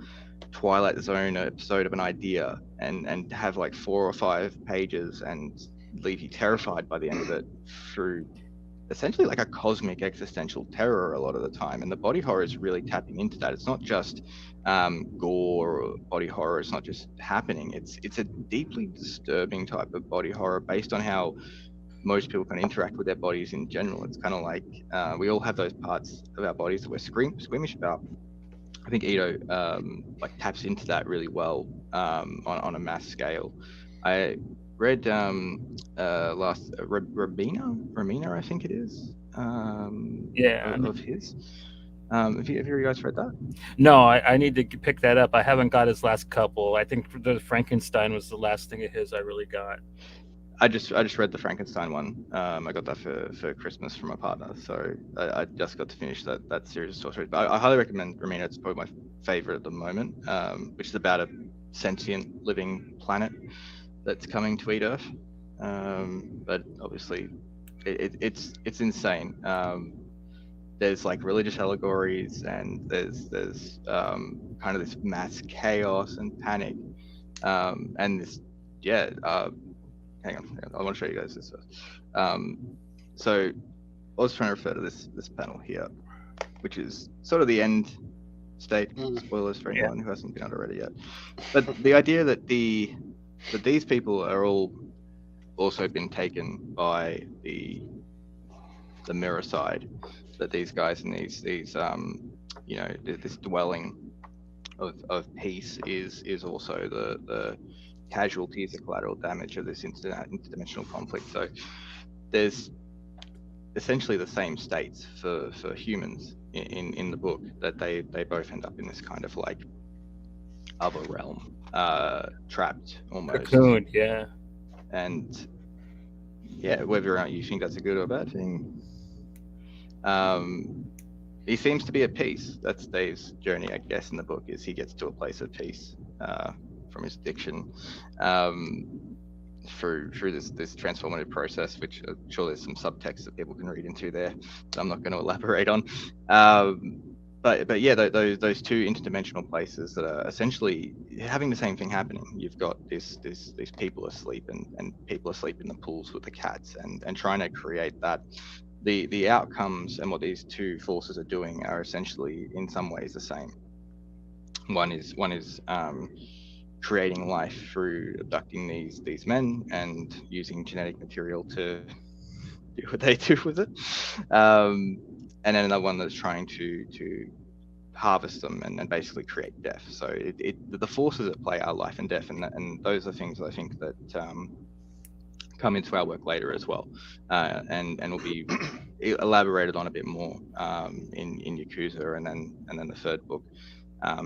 Twilight Zone episode of an idea, and have like 4 or 5 pages and leave you terrified by the end of it through essentially like a cosmic existential terror a lot of the time. And the body horror is really tapping into that. It's not just gore or body horror. It's not just happening. It's a deeply disturbing type of body horror based on how most people can interact with their bodies in general. It's kind of like we all have those parts of our bodies that we're squeamish about. I think Ito like taps into that really well on a mass scale. I read Ramina, I think it is. Of his. Have you guys read that? No, I need to pick that up. I haven't got his last couple. I think the Frankenstein was the last thing of his I really got. I just read the Frankenstein one. I got that for Christmas from my partner, so I just got to finish that series of stories. But I highly recommend Ramina. It's probably my favorite at the moment, which is about a sentient living planet that's coming to eat Earth. but obviously it's insane. There's like religious allegories, and there's kind of this mass chaos and panic, and this yeah. Hang on, I want to show you guys this first. So I was trying to refer to this panel here, which is sort of the end state. Spoilers for anyone who hasn't been on already yet. But the idea that these people are all also been taken by the mirror side, that these guys in these this dwelling of peace is also the casualties, the collateral damage of this interdimensional conflict. So there's essentially the same states for humans in the book, that they both end up in this kind of like other realm, trapped almost. Cocoon, yeah. And yeah, whether or not you think that's a good or bad thing, he seems to be at peace. That's Dave's journey, I guess, in the book, is he gets to a place of peace from his addiction, through this transformative process, which I'm sure there's some subtext that people can read into there that I'm not going to elaborate on. But yeah, those two interdimensional places that are essentially having the same thing happening. You've got these people asleep, and people asleep in the pools with the cats, and trying to create that. The outcomes and what these two forces are doing are essentially in some ways the same. One is creating life through abducting these men and using genetic material to do what they do with it, and then another one that's trying to harvest them and basically create death. So the forces at play are life and death, and those are things I think that come into our work later as well, and will be elaborated on a bit more in Yakuza and then the third book.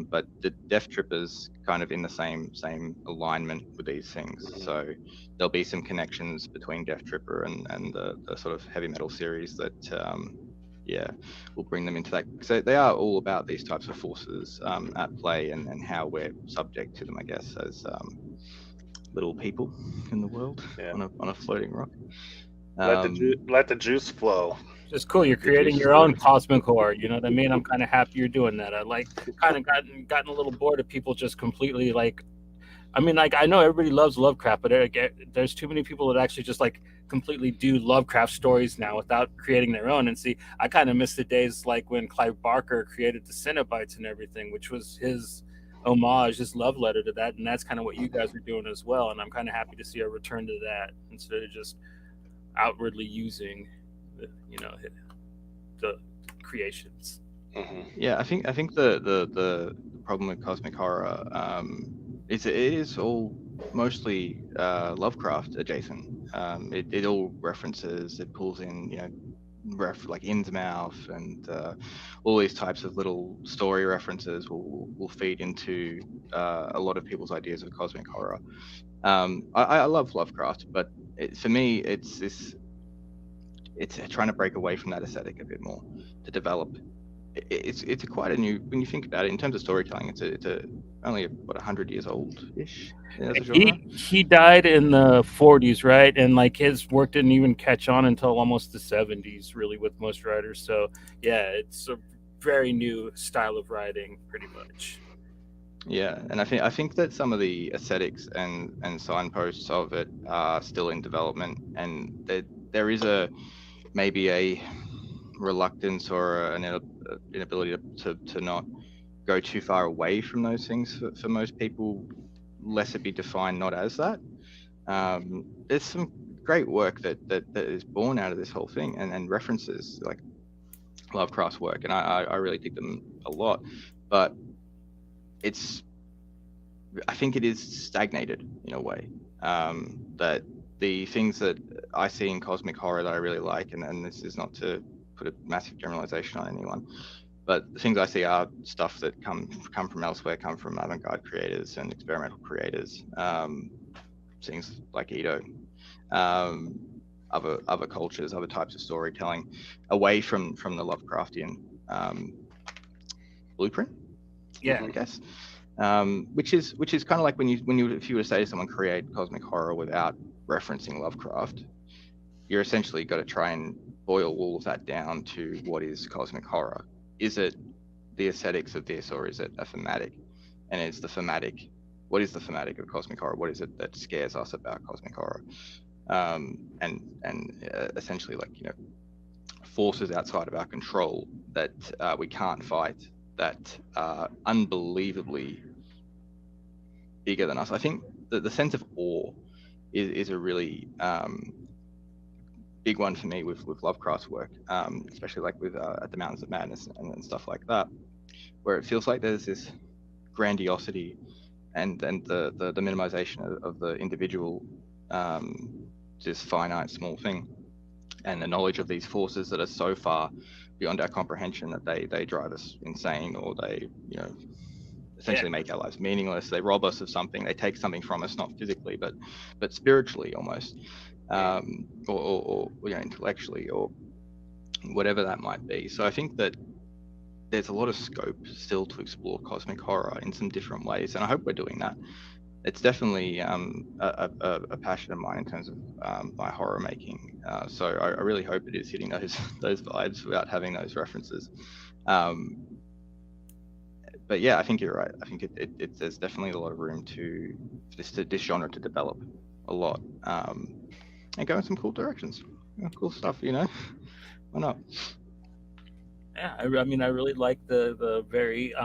But the Death Tripper's kind of in the same alignment with these things. So there'll be some connections between Death Tripper and the sort of heavy metal series that will bring them into that. So they are all about these types of forces at play, and how we're subject to them, I guess, as little people in the world on a floating rock. Let the juice flow. Just cool. You're creating your own cosmic horror. You know what I mean? I'm kind of happy you're doing that. I like kind of gotten a little bored of people just completely like. I mean, like I know everybody loves Lovecraft, but there's too many people that actually just like completely do Lovecraft stories now without creating their own. And see, I kind of miss the days like when Clive Barker created the Cenobites and everything, which was his homage, his love letter to that, and that's kind of what you guys are doing as well. And I'm kind of happy to see a return to that instead of just outwardly using the creations. Yeah, I think the problem with cosmic horror is it is all mostly Lovecraft adjacent. It all references, it pulls in like Innsmouth and all these types of little story references will feed into a lot of people's ideas of cosmic horror. I love Lovecraft, but for me it's trying to break away from that aesthetic a bit more to develop. It's quite a new, when you think about it in terms of storytelling. It's only about 100 years old ish. He died in the 40s, right? And like his work didn't even catch on until almost the 70s, really, with most writers. So yeah, it's a very new style of writing, pretty much. Yeah, and I think that some of the aesthetics and signposts of it are still in development, and there is maybe a reluctance or an inability to not go too far away from those things for most people, lest it be defined not as that. There's some great work that is born out of this whole thing, and references like Lovecraft's work, and I really dig them a lot, but I think it is stagnated in a way. That the things that I see in cosmic horror that I really like, and this is not to put a massive generalization on anyone, but the things I see are stuff that come from elsewhere, come from avant-garde creators and experimental creators, things like Ito, other cultures, other types of storytelling, away from the Lovecraftian blueprint. Yeah, I guess. Which is kind of like if you were to say to someone, create cosmic horror without referencing Lovecraft, you're essentially got to try and boil all of that down to what is cosmic horror. Is it the aesthetics of this, or is it a thematic? And it's the thematic. What is the thematic of cosmic horror? What is it that scares us about cosmic horror? Essentially, like, you know, forces outside of our control that we can't fight, that are unbelievably bigger than us. I think the sense of awe is a really big one for me with Lovecraft's work, especially like with At the Mountains of Madness and stuff like that, where it feels like there's this grandiosity and the minimization of the individual, just finite small thing, and the knowledge of these forces that are so far beyond our comprehension that they drive us insane, or they, you know, essentially make our lives meaningless. They rob us of something. They take something from us, not physically, but spiritually almost, or you know, intellectually, or whatever that might be. So I think that there's a lot of scope still to explore cosmic horror in some different ways, and I hope we're doing that. It's definitely a passion of mine in terms of my horror making. So I really hope it is hitting those vibes without having those references. But yeah, I think you're right. I think there's definitely a lot of room for this genre to develop a lot, and go in some cool directions. You know, cool stuff, you know. Why not? Yeah, I mean, I really like the very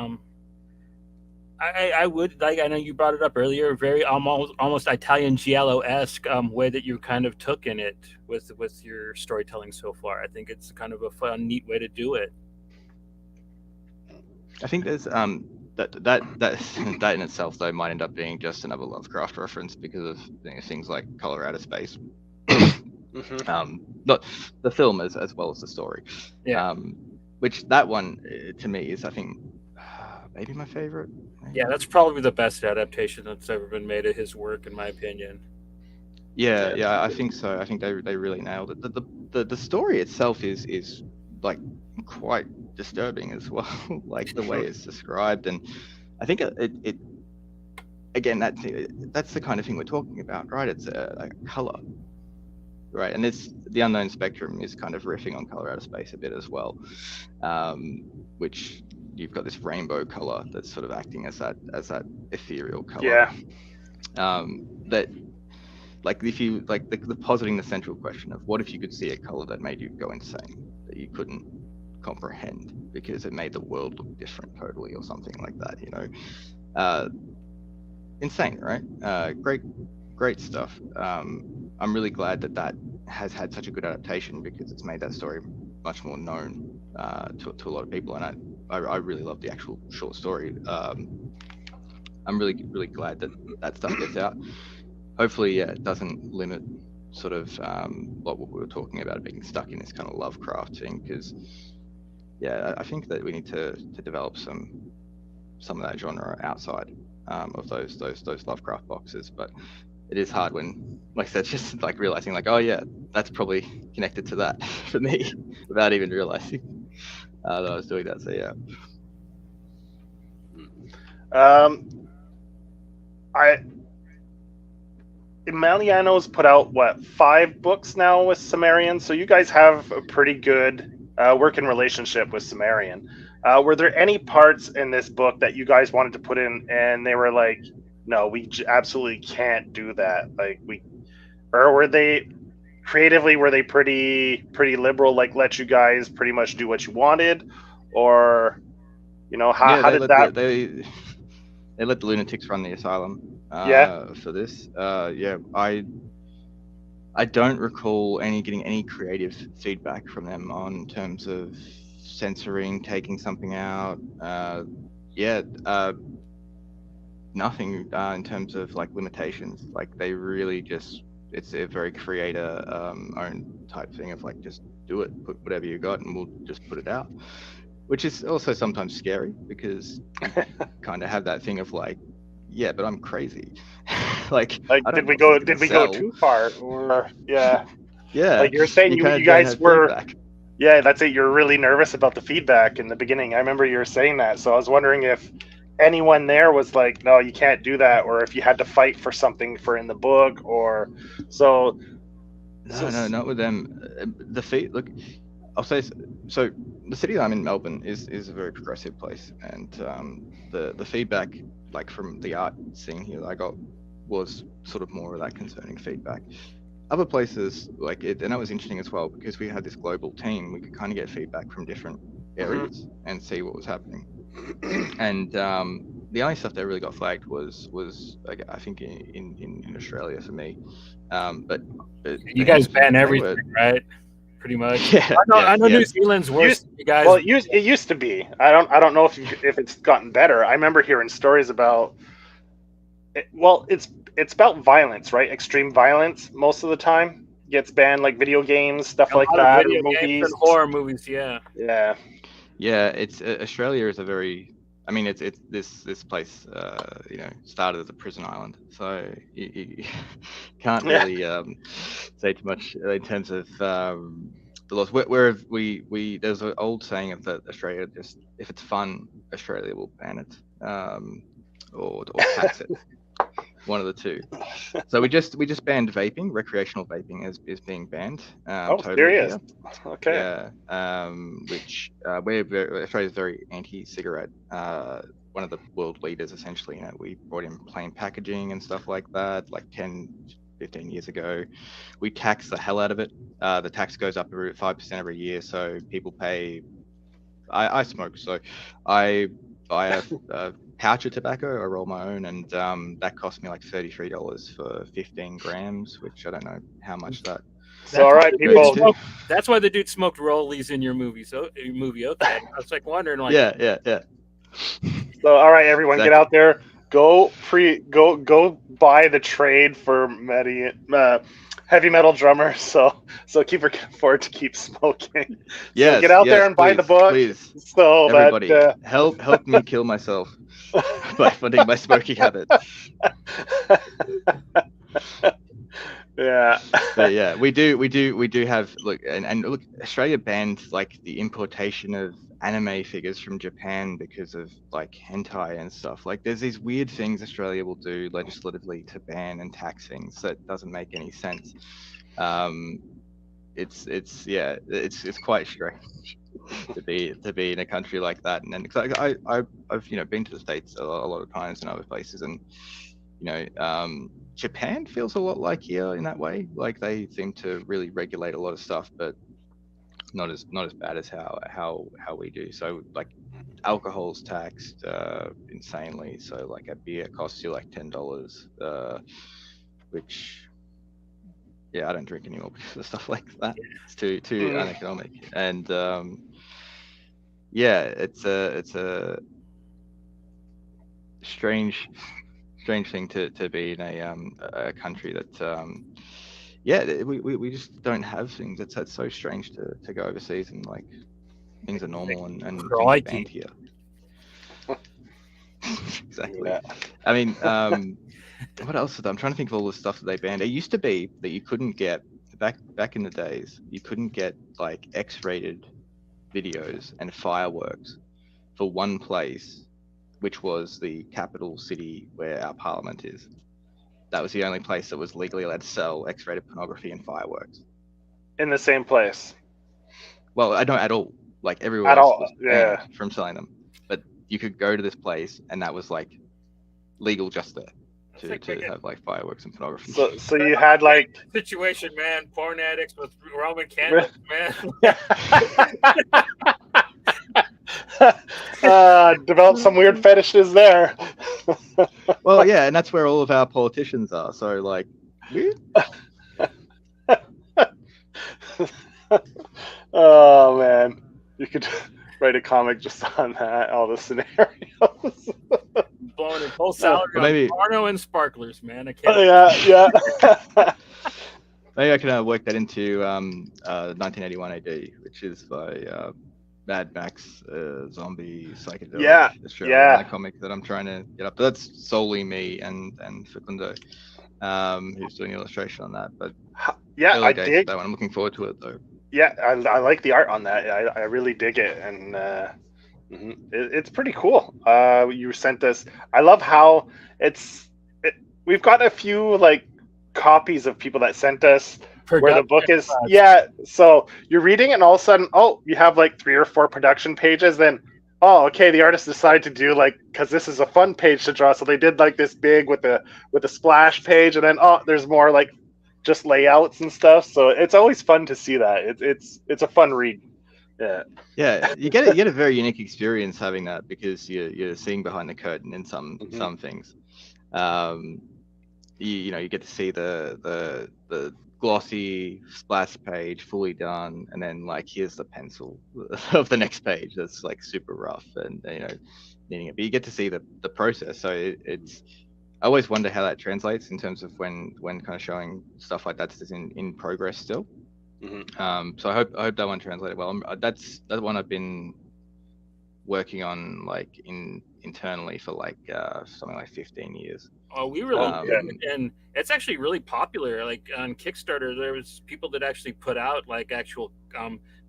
I would like. I know you brought it up earlier. Very almost Italian giallo-esque way that you kind of took in it with your storytelling so far. I think it's kind of a fun, neat way to do it. I think there's that in itself though might end up being just another Lovecraft reference because of, you know, things like Colorado Space. Not the film as well as the story. Yeah. Which that one to me is, I think, maybe my favorite. Maybe. Yeah, that's probably the best adaptation that's ever been made of his work, in my opinion. Yeah, I think so. I think they really nailed it. The story itself is like quite disturbing as well, like the way it's described, and I think it again, that's the kind of thing we're talking about, right? It's a color, right? And the Unknown Spectrum is kind of riffing on Colorado Space a bit as well, which you've got this rainbow color that's sort of acting as that ethereal color. Yeah. That, like, if you like the positing the central question of what if you could see a color that made you go insane, that you couldn't comprehend because it made the world look different totally, or something like that, you know. Insane, right? Great stuff. I'm really glad that has had such a good adaptation, because it's made that story much more known to a lot of people, and I really love the actual short story. I'm really glad that stuff gets out. Hopefully, yeah, it doesn't limit sort of what we were talking about, being stuck in this kind of Lovecraft thing, because yeah, I think that we need to develop some of that genre outside of those Lovecraft boxes. But it is hard when, like I said, just like realizing like, oh yeah, that's probably connected to that for me without even realizing that I was doing that. So yeah. Emiliano's put out what, 5 books now with Sumerian, so you guys have a pretty good working relationship with Sumerian. Were there any parts in this book that you guys wanted to put in and they were like, no, we absolutely can't do that? Like, or were they creatively, were they pretty liberal, like let you guys pretty much do what you wanted? Or, you know, how did that? They let the lunatics run the asylum. For this. I don't recall getting any creative feedback from them on terms of censoring, taking something out. Nothing in terms of like limitations. Like, they really just, it's a very creator own type thing of like, just do it, put whatever you got, and we'll just put it out. Which is also sometimes scary, because you kind of have that thing of like, yeah, but I'm crazy. like did we go too far? Or yeah, like you're saying, you guys were feedback. Yeah, that's it. You're really nervous about the feedback in the beginning. I remember you were saying that, so I was wondering if anyone there was like, no, you can't do that, or if you had to fight for something for in the book, or so. No, not with them. The feet. Look, I'll say so. The city I'm in, Melbourne, is a very progressive place, and the feedback, like from the art scene here that I got, was sort of more of that concerning feedback. Other places like it, and that was interesting as well because we had this global team. We could kind of get feedback from different areas and see what was happening. And the only stuff that really got flagged was like, I think in Australia for me. But You guys ban they everything, were, right? Pretty much. yeah, I know yeah. New Zealand's worse. You guys. Well, it used to be. I don't know if it's gotten better. I remember hearing stories about. Well, it's about violence, right? Extreme violence most of the time gets banned, like video games, stuff A like lot of that, or video games movies. and horror movies, yeah. Yeah. Yeah, it's Australia is a very. I mean, it's this place, started as a prison island, so you can't Yeah. really say too much in terms of the laws. Where we there's an old saying of that Australia, just if it's fun, Australia will ban it, or tax it. One of the two. So we just banned vaping. Recreational vaping is being banned. Oh, Totally serious? here. Okay. Yeah. Which Australia's very anti-cigarette. One of the world leaders, essentially. We brought in plain packaging and stuff like that, like 10, 15 years ago. We tax the hell out of it. The tax goes up 5% every year, so people pay. I smoke, so I buy a pouch of tobacco. I roll my own, and that cost me like $33 for 15 grams, which I don't know how much that. So, all right, people. That's why the dude smoked rollies in your movie. So movie, okay. I was like wondering, like, yeah. So, all right, everyone, Exactly. get out there. Go buy the trade for heavy metal drummer. So Kiefer can afford to keep smoking. Yes, so get out there and buy the book. Please, So everybody, that help me kill myself by funding my smoking habit. Yeah. But yeah, we do have look, and look, Australia banned like the importation of anime figures from Japan because of like hentai and stuff. Like there's these weird things Australia will do legislatively to ban and tax things that doesn't make any sense. It's quite strange to be in a country like that. And then cause I've been to the States a lot of times and other places, and Japan feels a lot like here in that way. Like they seem to really regulate a lot of stuff, but not as bad as how we do. So like alcohol's taxed insanely. So like a beer costs you like $10, which I don't drink anymore because of stuff like that. It's too uneconomic. And it's a strange thing to be in a country that we just don't have things. That's so strange to go overseas and like things are normal and things are banned here. Exactly. Yeah. I mean, what else? I'm trying to think of all the stuff that they banned. It used to be that you couldn't get back in the days. You couldn't get like X-rated videos and fireworks for one place, which was the capital city where our parliament is. That was the only place that was legally allowed to sell X-rated pornography and fireworks. In the same place? Well, I don't at all. Like everywhere else was banned from selling them. But you could go to this place and that was like legal just there to have like fireworks and pornography. So you had like situation, man. Porn addicts with Roman candles, man. Develop some weird fetishes there. Well, yeah, and that's where all of our politicians are. So like weird. Oh man, you could write a comic just on that, all the scenarios. Blowing a full salary on porno and sparklers, man. I can't. Yeah. Maybe I can work that into 1981 AD, which is by Mad Max, zombie psychedelic Australian comic that I'm trying to get up. But that's solely me and Findlow, who's doing illustration on that. But I dig that one. I'm looking forward to it though. Yeah, I like the art on that. I really dig it, and It's pretty cool. You sent us. I love how we've got a few like copies of people that sent us where the book is. Yeah, so you're reading, and all of a sudden, oh, you have like 3 or 4 production pages. Then, oh, okay, the artist decided to do like, because this is a fun page to draw, so they did like this big with a splash page, and then oh, there's more like just layouts and stuff. So it's always fun to see that. It's a fun read. Yeah, you get a very unique experience having that, because you're seeing behind the curtain in some things. You get to see the glossy splash page fully done, and then like here's the pencil of the next page that's like super rough and needing it. But you get to see the process, so it's. I always wonder how that translates in terms of when kind of showing stuff like that's in progress still. So I hope that one translated well. That's one I've been working on like internally for like something like 15 years. Oh, we really did, and it's actually really popular. Like on Kickstarter, there was people that actually put out like actual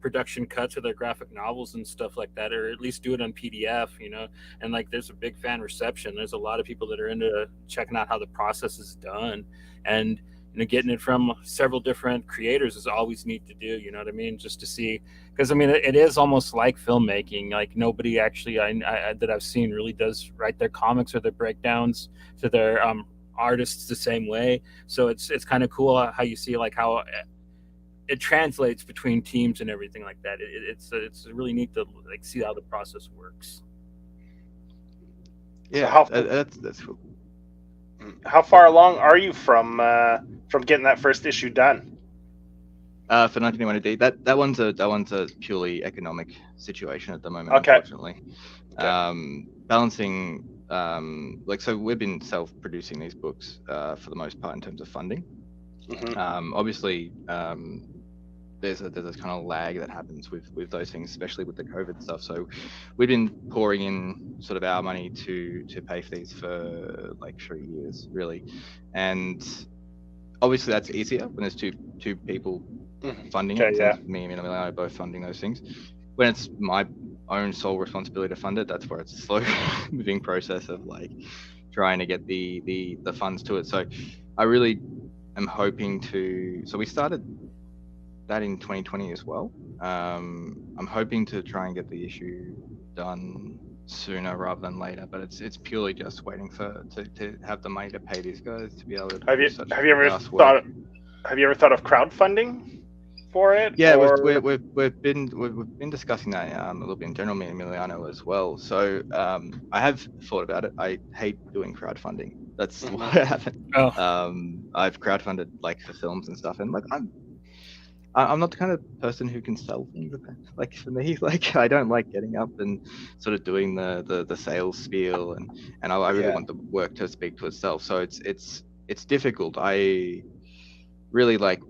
production cuts of their graphic novels and stuff like that, or at least do it on PDF, and like there's a big fan reception. There's a lot of people that are into checking out how the process is done, and getting it from several different creators is always neat to do. You know what I mean? Just to see, because I mean it is almost like filmmaking. Like nobody actually that I've seen really does write their comics or their breakdowns to their artists the same way. So it's kind of cool how you see like how it translates between teams and everything like that. It's really neat to like see how the process works. Yeah, that's cool. How far along are you from getting that first issue done? For 1981 AD, that one's a purely economic situation at the moment, unfortunately. Balancing, so we've been self-producing these books for the most part in terms of funding. Obviously, there's a kind of lag that happens with those things, especially with the COVID stuff. So we've been pouring in sort of our money to pay for these for like 3 years, really. And obviously that's easier when there's two people funding it. Yeah. Me and Emiliano both funding those things. When it's my own sole responsibility to fund it, that's where it's a slow moving process of like trying to get the funds to it. So I really am hoping to. So we started that in 2020 as well. I'm hoping to try and get the issue done sooner rather than later, but it's purely just waiting to have the money to pay these guys to be able to. Have you ever thought of crowdfunding for it? Yeah, we've been discussing that a little bit in general, me and Emiliano as well. So I have thought about it. I hate doing crowdfunding. That's why I haven't. I've crowdfunded like for films and stuff, and like I'm not the kind of person who can sell things. Like for me, like I don't like getting up and sort of doing the sales spiel, and I really want the work to speak to itself. So it's difficult. I really like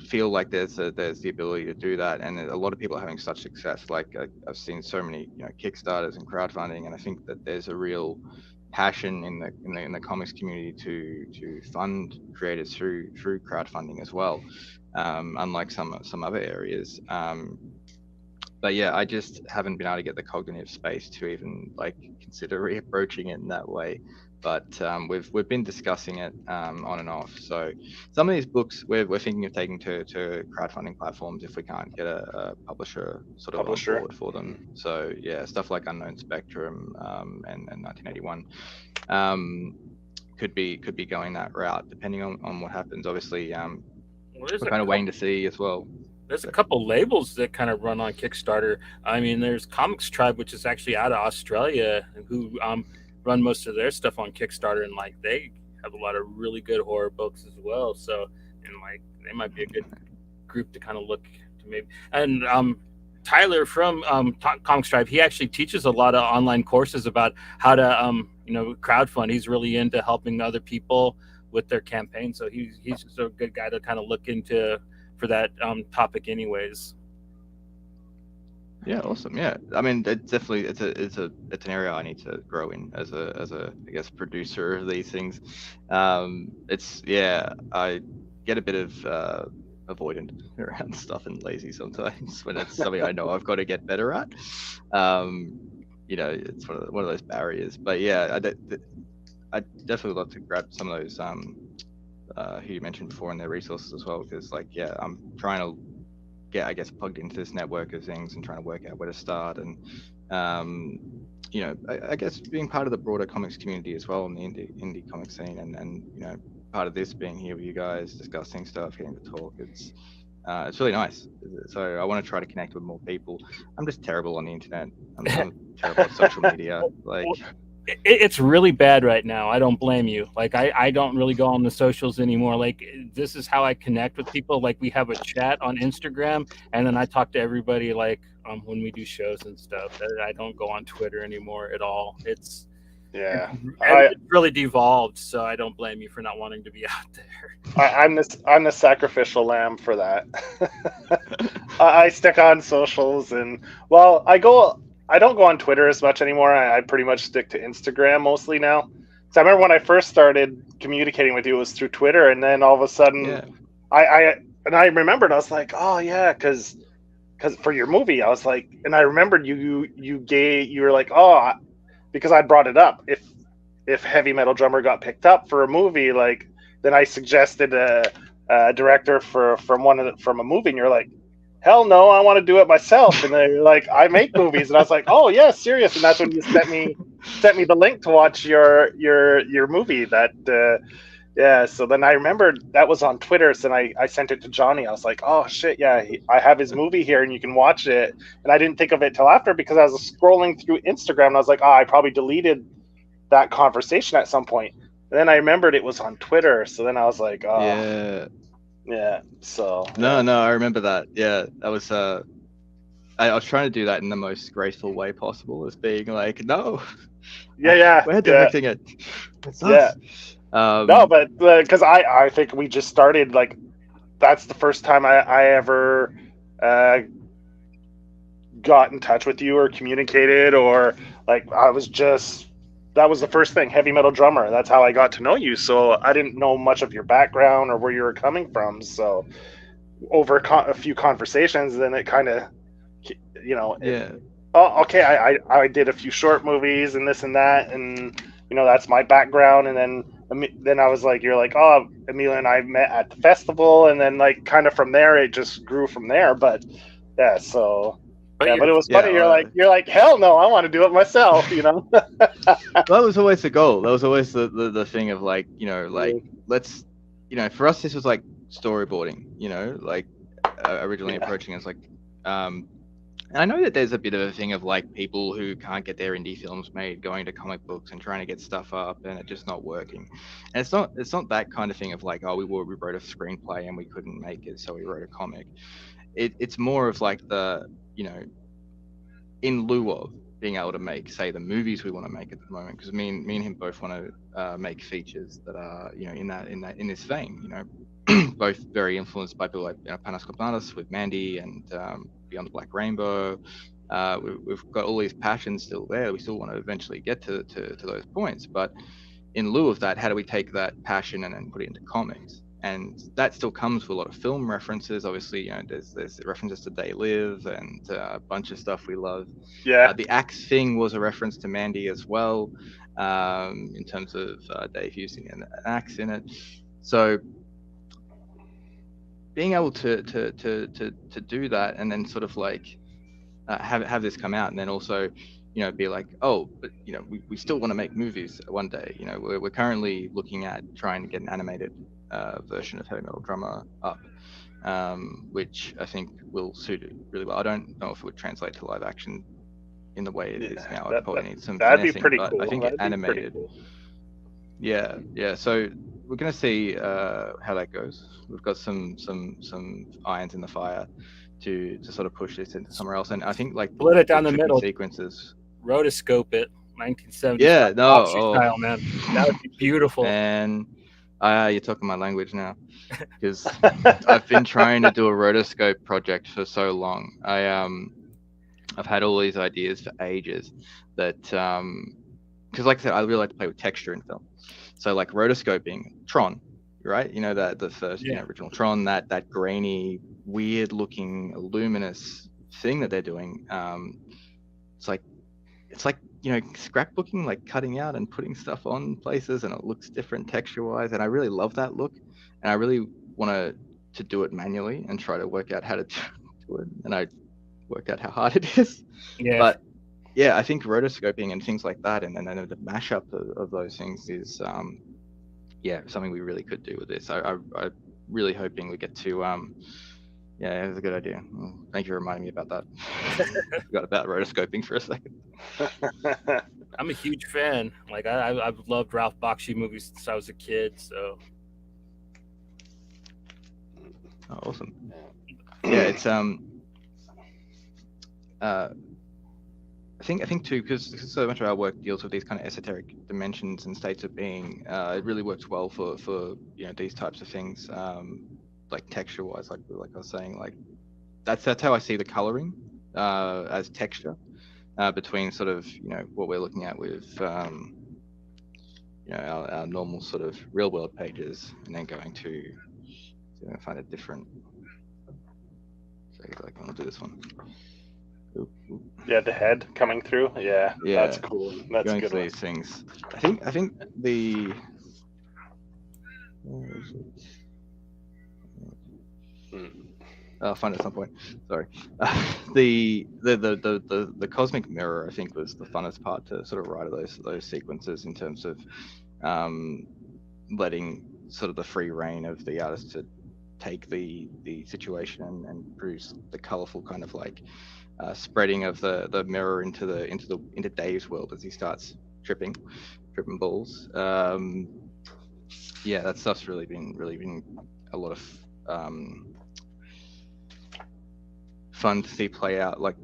feel like there's the ability to do that, and a lot of people are having such success. Like I've seen so many Kickstarters and crowdfunding, and I think that there's a real passion in the comics community to fund creators through crowdfunding as well. Unlike some other areas. But yeah, I just haven't been able to get the cognitive space to even like consider reapproaching it in that way. But we've been discussing it on and off. So some of these books we're thinking of taking to crowdfunding platforms if we can't get a publisher sort of on board for them. So yeah, stuff like Unknown Spectrum and 1981 could be going that route depending on what happens. Obviously, we're kind of waiting to see as well. There's a couple labels that kind of run on Kickstarter. I mean, there's Comics Tribe, which is actually out of Australia, who run most of their stuff on Kickstarter, and like they have a lot of really good horror books as well. So, and like they might be a good group to kind of look to maybe. And Tyler from Comics Tribe, he actually teaches a lot of online courses about how to crowdfund. He's really into helping other people with their campaign, so he's just a good guy to kind of look into for that topic anyways. Yeah, awesome. Yeah, I mean, it's definitely it's an area I need to grow in as a I guess producer of these things. I get a bit of avoidant around stuff and lazy sometimes when it's something I know I've got to get better at. it's one of those barriers. But yeah, I definitely love to grab some of those who you mentioned before in their resources as well, because like I'm trying to get, I guess, plugged into this network of things and trying to work out where to start, and I guess being part of the broader comics community as well in the indie comic scene, and part of this being here with you guys discussing stuff, getting to talk, it's really nice. So I want to try to connect with more people. I'm just terrible on the internet. I'm terrible at social media. Like, it's really bad right now. I don't blame you. Like I don't really go on the socials anymore. Like this is how I connect with people. Like we have a chat on Instagram, and then I talk to everybody like when we do shows and stuff. I don't go on Twitter anymore at all. It's really devolved. So I don't blame you for not wanting to be out there. I'm the sacrificial lamb for that. I stick on socials, and well, I don't go on Twitter as much anymore. I pretty much stick to Instagram mostly now. So I remember when I first started communicating with you, it was through Twitter, and then all of a sudden, I remembered, I was like, oh yeah, because for your movie, I was like, and I remembered you were like, oh, because I brought it up. If Heavy Metal Drummer got picked up for a movie, like then I suggested a director from a movie, and you're like, hell no, I want to do it myself. And they're like, I make movies, and I was like, oh yeah, serious. And that's when you sent me the link to watch your movie. So then I remembered that was on Twitter, so then I sent it to Johnny. I was like, oh shit, yeah, I have his movie here and you can watch it. And I didn't think of it till after, because I was scrolling through Instagram and I was like, oh, I probably deleted that conversation at some point. And then I remembered it was on Twitter, so then I was like, oh yeah. So no, I remember that. Yeah, that was I was trying to do that in the most graceful way possible, as being like, no, we're directing it. Yeah. No, but because I think we just started, like, that's the first time I ever got in touch with you or communicated, or like that was the first thing, Heavy Metal Drummer. That's how I got to know you. So I didn't know much of your background or where you were coming from. So over a few conversations, then it kind of, okay, I did a few short movies and this and that, and that's my background. And then I was like, you're like, oh, Amelia and I met at the festival, and then like kind of from there it just grew from there. But yeah, so but it was funny. You're like, hell no, I want to do it myself. Well, that was always the goal. That was always the thing of like, let's, for us this was like storyboarding. Like originally approaching as like, and I know that there's a bit of a thing of like people who can't get their indie films made going to comic books and trying to get stuff up and it just not working. And it's not that kind of thing of like, oh, we wrote a screenplay and we couldn't make it, so we wrote a comic. It's more of like the, in lieu of being able to make, say, the movies we want to make at the moment, because me and him both want to make features that are, in this vein, both very influenced by people like Panos Cosmatos with Mandy and Beyond the Black Rainbow. We've got all these passions still there. We still want to eventually get to those points, but in lieu of that, how do we take that passion and then put it into comics? And that still comes with a lot of film references. Obviously, there's references to They Live and a bunch of stuff we love. Yeah. The axe thing was a reference to Mandy as well, in terms of Dave using an axe in it. So being able to do that, and then sort of like have this come out, and then also be like, oh, but we still want to make movies one day. We're currently looking at trying to get an animated version of Heavy Metal Drummer up, which I think will suit it really well. I don't know if it would translate to live action in the way it is now. It probably needs some that'd finessing, be pretty but cool. I think animated. Cool. Yeah. So we're gonna see how that goes. We've got some irons in the fire to sort of push this into somewhere else, and I think like split it down the middle sequences. Rotoscope it, 1970s. Yeah, style, man. That would be beautiful. And you're talking my language now, because I've been trying to do a rotoscope project for so long. I've had all these ideas for ages that, because like I said, I really like to play with texture in film. So like rotoscoping Tron, right? That the first original Tron, that grainy, weird looking, luminous thing that they're doing. It's like it's like, you know, scrapbooking, like cutting out and putting stuff on places, and it looks different texture wise, and I really love that look, and I really want to do it manually and try to work out how to do it, and I worked out how hard it is. Yeah. But yeah, I think rotoscoping and things like that, and then the mashup of those things is yeah, something we really could do with this. I'm really hoping we get to yeah, it was a good idea. Well, thank you for reminding me about that. Forgot about rotoscoping for a second. I'm a huge fan. Like I've loved Ralph Bakshi movies since I was a kid. So Oh, awesome. Yeah, it's I think too, because so much of our work deals with these kind of esoteric dimensions and states of being. It really works well for you know, these types of things, like texture wise, like I was saying, like that's how I see the coloring as texture between sort of, you know, what we're looking at with you know, our normal sort of real world pages, and then going to find a different. So like I'll do this one. Oop, oop. Yeah, the head coming through. Yeah, Yeah, that's cool. That's a going good to one. these things. I think the where is it? I'll find it at some point. Sorry. The cosmic mirror, I think, was the funnest part to sort of write those sequences, in terms of letting sort of the free reign of the artist to take the situation and produce the colorful kind of like spreading of the mirror into Dave's world as he starts tripping balls. Yeah, that stuff's really been a lot of fun to see play out, like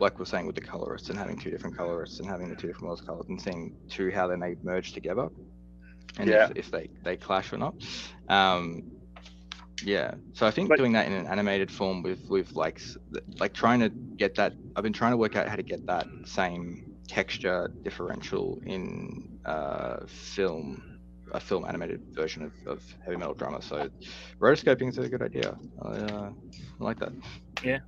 we're saying with the colorists, and having two different colorists and having the two different worlds colors, and seeing how they may merge together, and Yeah. if they clash or not. Yeah, so I think But- doing that in an animated form with like trying to get that, I've been trying to work out how to get that same texture differential in film, a film animated version of heavy metal drama. So rotoscoping is a good idea. I like that. yeah.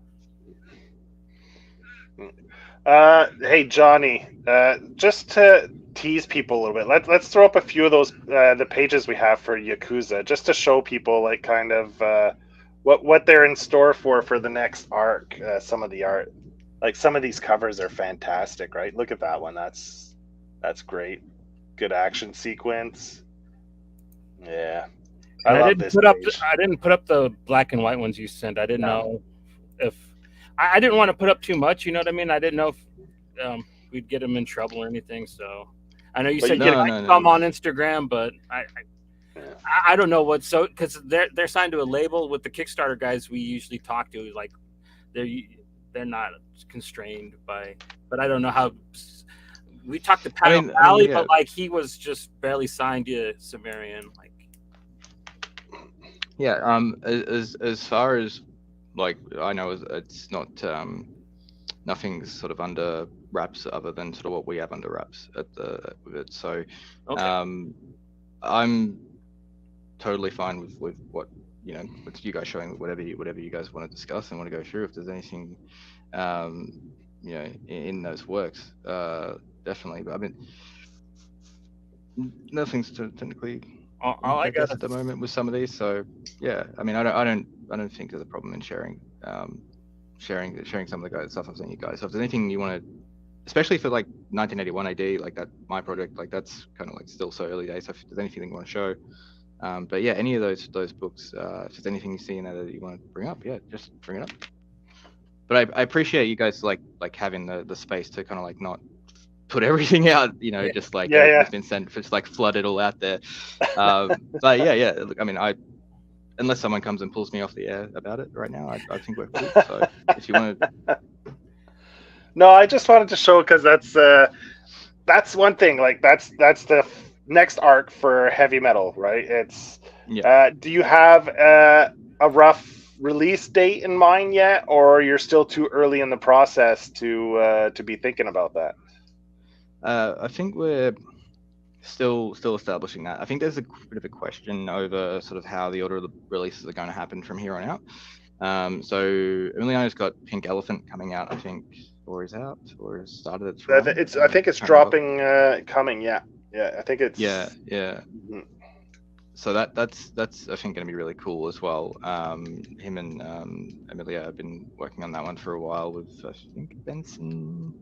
Hey Johnny, just to tease people a little bit, let's throw up a few of those the pages we have for Yakuza, just to show people like kind of what they're in store for the next arc. Some of the art, like some of these covers are fantastic, right? Look at that one. That's great. Good action sequence. Yeah, And I love this page. I didn't put up the black and white ones you sent. I didn't know if I didn't want to put up too much. You know what I mean? I didn't know if we'd get them in trouble or anything. So I know you But said you you get- like some on Instagram, but I don't know what. So because they're signed to a label with the Kickstarter guys we usually talk to, like they're not constrained by. But I don't know how. We talked to Pat O'Malley, yeah. but like he was just barely signed to Sumerian. Like, Yeah, as far as like I know, it's not nothing's sort of under wraps other than sort of what we have under wraps with it. So okay. I'm totally fine with what, you know, with you guys showing whatever you guys want to discuss and want to go through. If there's anything you know, in those works, definitely. But I mean, nothing's technically All I guess got at the moment with some of these. So yeah, I mean, I don't think there's a problem in sharing some of the guys stuff I've seen you guys. So if there's anything you want to, especially for like 1981 AD, like that, my project, like that's kind of like still so early days. So if there's anything you want to show, but yeah, any of those books, if there's anything you see in there that you want to bring up, yeah, just bring it up. But I appreciate you guys like having the space to kind of like not put everything out, you know, just like it's been sent, just like flood it all out there. But yeah, look, I mean, unless someone comes and pulls me off the air about it right now, I think we're cool. So if you want to. No, I just wanted to show, because that's one thing. Like that's the next arc for heavy metal, right? It's do you have a rough release date in mind yet, or you're still too early in the process to be thinking about that? I think we're still establishing that. I think there's a bit of a question over sort of how the order of the releases are going to happen from here on out. So Emiliano's got Pink Elephant coming out, I think, or is out or has started its run. I think it's dropping coming. Yeah, I think it's yeah. Mhm. So that's I think going to be really cool as well. Him and Amelia have been working on that one for a while with I think Benson.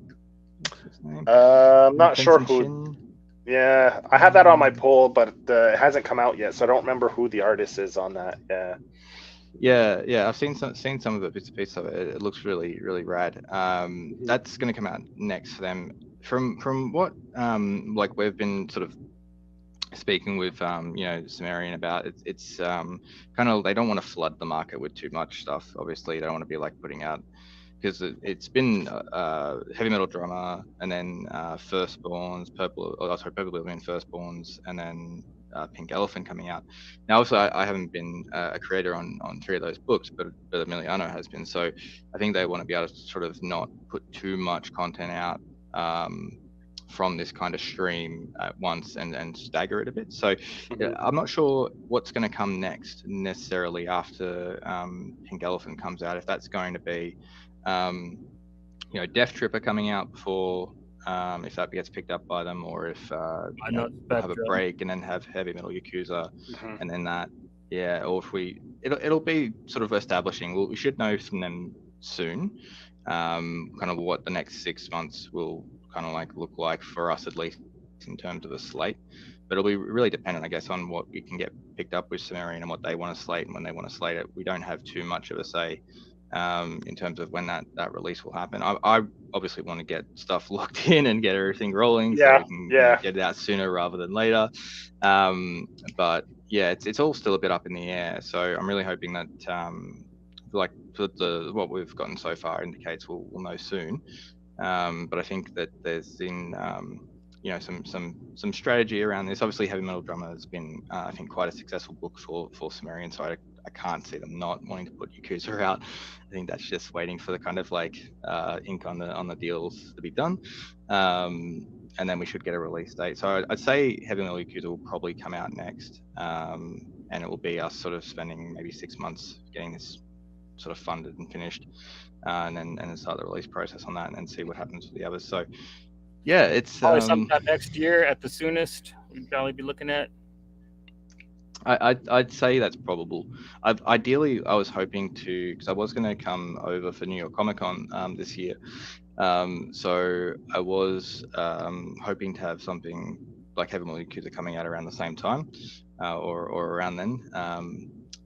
What's his name? I'm not sure Benson who. Shin. Yeah, I have that on my poll, but it hasn't come out yet, so I don't remember who the artist is on that. Yeah. I've seen some of the bits and pieces of it. It looks really rad. That's going to come out next for them. From what like we've been sort of speaking with Sumerian about it's kind of they don't want to flood the market with too much stuff. Obviously, they don't want to be like putting out because it's been heavy metal drummer and then firstborns, purple Billion firstborns, and then Pink Elephant coming out. Now, also, I haven't been a creator on 3 of those books, but Emiliano has been. So I think they want to be able to sort of not put too much content out from this kind of stream at once and stagger it a bit. So I'm not sure what's going to come next necessarily after Pink Elephant comes out. If that's going to be Death Tripper coming out before, if that gets picked up by them, or if we'll have a break and then have Heavy Metal Yakuza, and then that, or if it'll be sort of establishing. We should know from them soon, kind of what the next 6 months will kind of like look like for us, at least in terms of a slate. But it'll be really dependent, I guess, on what we can get picked up with Sumerian and what they want to slate and when they want to slate it. We don't have too much of a say in terms of when that release will happen. I obviously want to get stuff locked in and get everything rolling so we can get it out sooner rather than later. But yeah, it's all still a bit up in the air. So I'm really hoping that like what we've gotten so far indicates we'll know soon. But I think that there's been some strategy around this. Obviously, Heavy Metal Drummer has been I think quite a successful book for Sumerian, so I can't see them not wanting to put Yakuza out. I think that's just waiting for the kind of like ink on the deals to be done, and then we should get a release date. So I'd say Heavy Metal Yakuza will probably come out next, and it will be us sort of spending maybe 6 months getting this sort of funded and finished, and then start the release process on that, and then see what happens with the others. So yeah, it's probably sometime next year at the soonest. We'd probably be looking at. I'd say that's probable. Ideally, I was hoping to, because I was going to come over for New York Comic Con this year. So I was hoping to have something like Heavy Metal Yakuza coming out around the same time, or around then.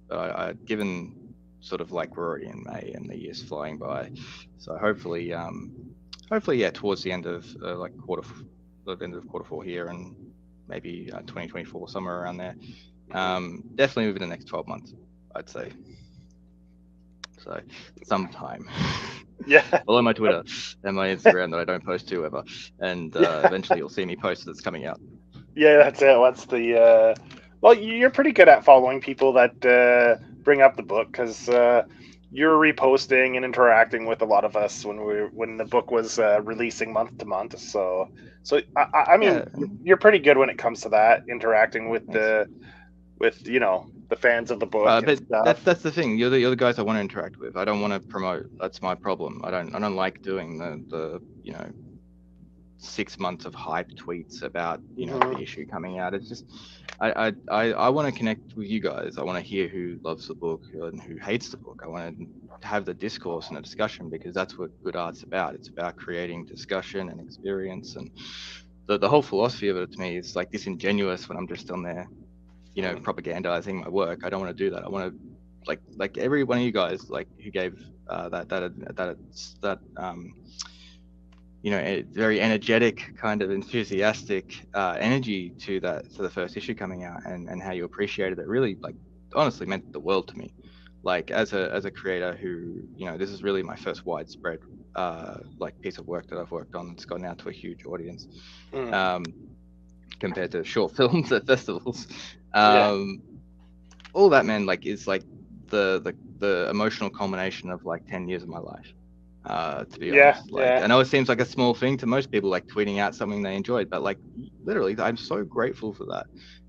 But given sort of like we're already in May and the year's flying by, so hopefully, towards the end of the end of quarter 4 here, and maybe 2024, somewhere around there. Definitely within the next 12 months, I'd say. So sometime. Yeah. Follow my Twitter and my Instagram that I don't post to ever, and eventually you'll see me post that's coming out. Yeah, that's it. What's the? Well, you're pretty good at following people that bring up the book, because you're reposting and interacting with a lot of us when the book was releasing month to month. So I mean, you're pretty good when it comes to that, interacting with the fans of the book. But that's the thing. You're the guys I want to interact with. I don't want to promote. That's my problem. I don't like doing the 6 months of hype tweets about the issue coming out. It's just I want to connect with you guys. I want to hear who loves the book and who hates the book. I want to have the discourse and a discussion, because that's what good art's about. It's about creating discussion and experience, and the whole philosophy of it to me is like disingenuous when I'm just on there propagandizing my work. I don't want to do that. I want to like every one of you guys who gave that a very energetic, kind of enthusiastic energy to the first issue coming out, and how you appreciated it, really honestly meant the world to me. Like as a creator who, this is really my first widespread piece of work that I've worked on that's gotten out to a huge audience, compared to short films at festivals. All that, man, is the emotional culmination of 10 years of my life. To be honest, I know it seems like a small thing to most people, tweeting out something they enjoyed, but literally, I'm so grateful for that,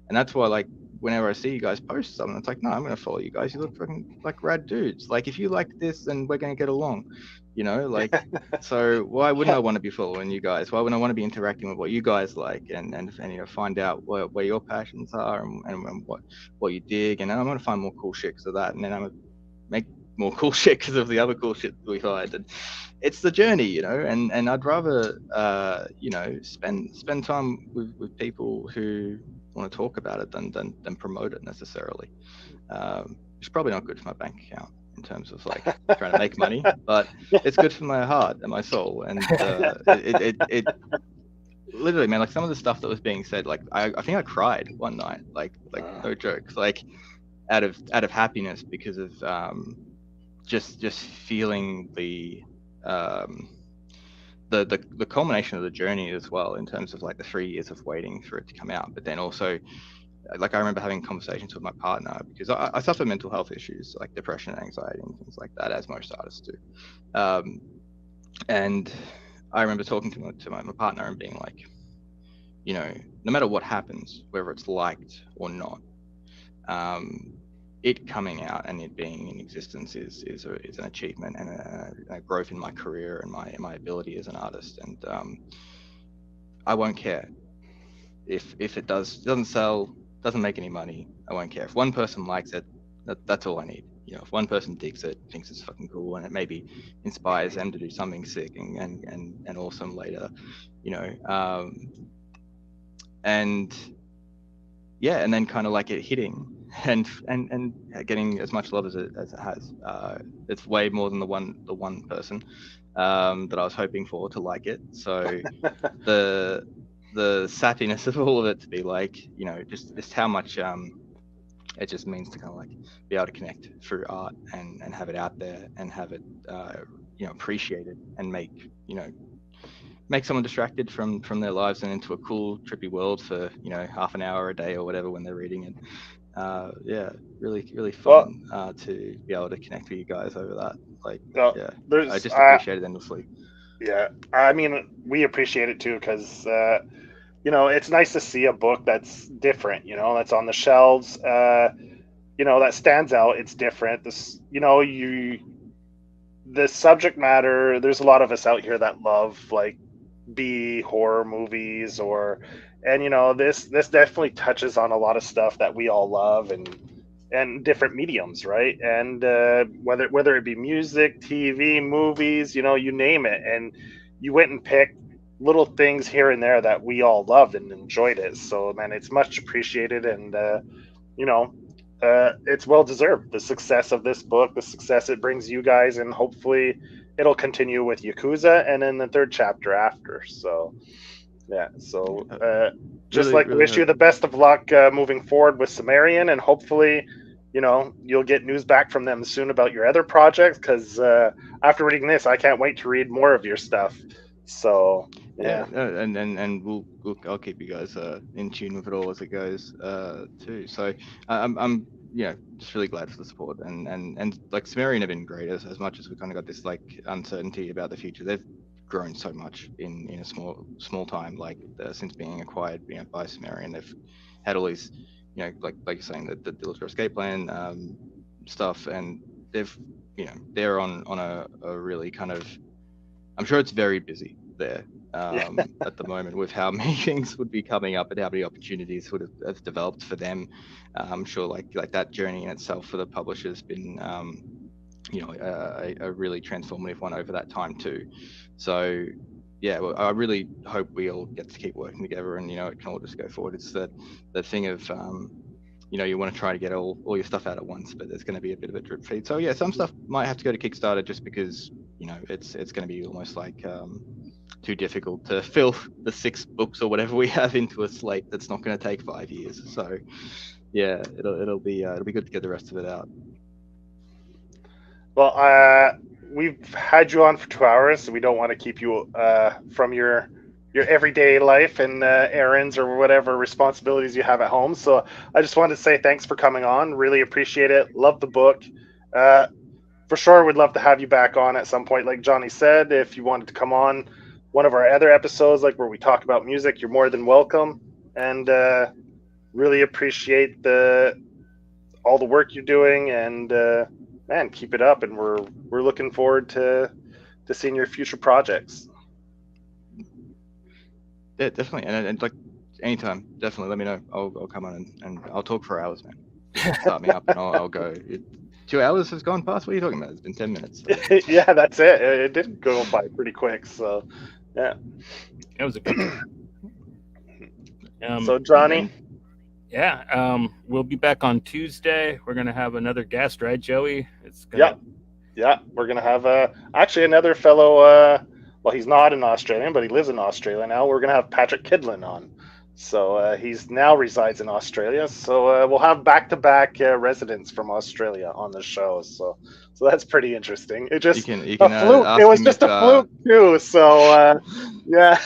and that's why whenever I see you guys post something, it's no, I'm gonna follow you guys. You look fucking rad dudes. If you like this, then we're gonna get along. you know, like, so why wouldn't I want to be following you guys? Why wouldn't I want to be interacting with what you guys like, and you know, find out where your passions are, and what you dig, and I'm gonna find more cool shit because of that, and then I'm gonna make more cool shit because of the other cool shit we find. And it's the journey, you know, and I'd rather you know, spend time with people who want to talk about it than promote it necessarily. It's probably not good for my bank account in terms of like trying to make money, but it's good for my heart and my soul. And it literally, man, like some of the stuff that was being said, like I think I cried one night, like no jokes, like out of happiness because of just feeling um the culmination of the journey as well, in terms of like the 3 years of waiting for it to come out, but then also, like, I remember having conversations with my partner because I suffer mental health issues like depression and anxiety and things like that, as most artists do. And I remember talking to my partner and being like, you know, no matter what happens, whether it's liked or not, it coming out and it being in existence is an achievement and a growth in my career and my ability as an artist. And I won't care if it doesn't sell, doesn't make any money. I won't care if one person likes it. That's all I need. You know, if one person digs it, thinks it's fucking cool, and it maybe inspires them to do something sick and awesome later, you know. And yeah, and then kind of like it hitting and getting as much love as it has. It's way more than the one person that I was hoping for to like it. So the sappiness of all of it to be like, you know, just how much it just means to kind of like be able to connect through art and have it out there and have it you know, appreciated and make someone distracted from their lives and into a cool trippy world for, you know, half an hour a day or whatever when they're reading it. Yeah, really fun to be able to connect with you guys over that. Like, yeah, I just appreciate it endlessly. Yeah, I mean, we appreciate it too because you know, it's nice to see a book that's different. You know, that's on the shelves. You know, that stands out. It's different. This, you know, the subject matter. There's a lot of us out here that love like B horror movies, and you know, this definitely touches on a lot of stuff that we all love, and different mediums, right? And whether it be music, TV, movies, you know, you name it, and you went and picked little things here and there that we all loved and enjoyed it. So man, it's much appreciated, and you know, it's well deserved. The success of this book, the success it brings you guys, and hopefully it'll continue with Yakuza and then the third chapter after. So yeah, so just Really, like really wish you hope. the best of luck moving forward with Sumerian, and hopefully, you know, you'll get news back from them soon about your other projects. Because after reading this, I can't wait to read more of your stuff. So Yeah, yeah, and I'll keep you guys in tune with it all as it goes too. So I'm you know, just really glad for the support, and like Sumerian have been great, as much as we kind of got this like uncertainty about the future. They've grown so much in a small time, like since being acquired, you know, by Sumerian. They've had all these, you know, like you're saying, the Dillinger escape plan stuff, and they've, you know, they're on a really kind of, I'm sure it's very busy there yeah, at the moment with how many things would be coming up and how many opportunities would have developed for them. I'm sure like that journey in itself for the publisher has been you know, a really transformative one over that time too. So yeah, well, I really hope we all get to keep working together, and you know, it can all just go forward. It's the thing of you know, you want to try to get all your stuff out at once, but there's going to be a bit of a drip feed. So yeah, some stuff might have to go to Kickstarter just because, you know, it's going to be almost like too difficult to fill the 6 books or whatever we have into a slate that's not going to take 5 years. So yeah, it'll be good to get the rest of it out. well, we've had you on for 2 hours, so we don't want to keep you from your everyday life and errands or whatever responsibilities you have at home. So I just wanted to say thanks for coming on. Really appreciate it. Love the book. Uh, for sure, we'd love to have you back on at some point. Like Johnny said, if you wanted to come on one of our other episodes, like where we talk about music, you're more than welcome. And really appreciate all the work you're doing, and man, keep it up. And we're looking forward to see in your future projects. Yeah, definitely, and like anytime, definitely let me know. I'll come on and I'll talk for hours, man. Just start me up and I'll go. 2 hours has gone past. What are you talking about? It's been 10 minutes. So. Yeah, that's it. It did go by pretty quick. So, yeah. It was a good one. So, Johnny. We'll be back on Tuesday. We're gonna have another guest, right, Joey? It's Yeah. We're gonna have actually another fellow. Well, he's not an Australian, but he lives in Australia now. We're gonna have Patrick Kidlin on. So he's now resides in Australia. So we'll have back-to-back residents from Australia on the show. So that's pretty interesting. It just you can fluke. ask It was him just if, a fluke too. So yeah,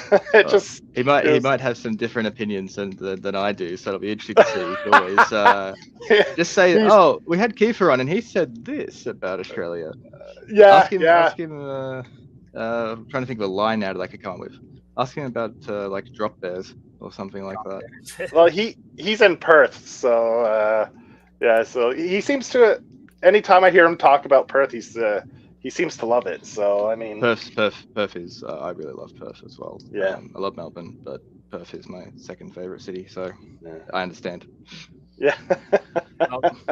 he might have some different opinions than I do. So it'll be interesting to see. You can always just say, "Oh, we had Kiefer on, and he said this about Australia." Ask him. I'm trying to think of a line now that I could come up with. Ask him about like drop bears or something like that. Well, he's in Perth, so yeah. So he seems to. Anytime I hear him talk about Perth, he seems to love it. So I mean, Perth is. I really love Perth as well. Yeah. I love Melbourne, but Perth is my second favorite city. So yeah. I understand. Yeah.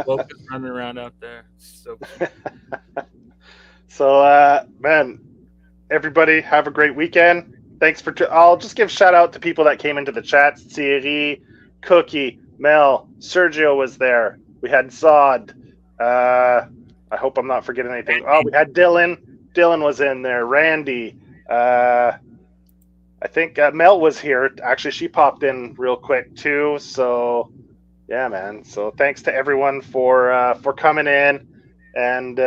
Locust running around out there. So man, everybody have a great weekend. Thanks for. I'll just give shout out to people that came into the chat. Thierry, Cookie, Mel, Sergio was there. We had Zod. I hope I'm not forgetting anything. Oh, we had Dylan. Dylan was in there. Randy. I think Mel was here. Actually, she popped in real quick too. So yeah, man. So thanks to everyone for coming in and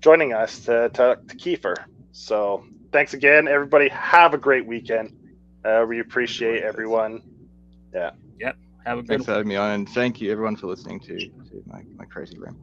joining us to Kiefer. So thanks again, everybody. Have a great weekend. We appreciate everyone. Yeah. Yep. Have a good Thanks for having me on, and thank you everyone for listening to my crazy rant.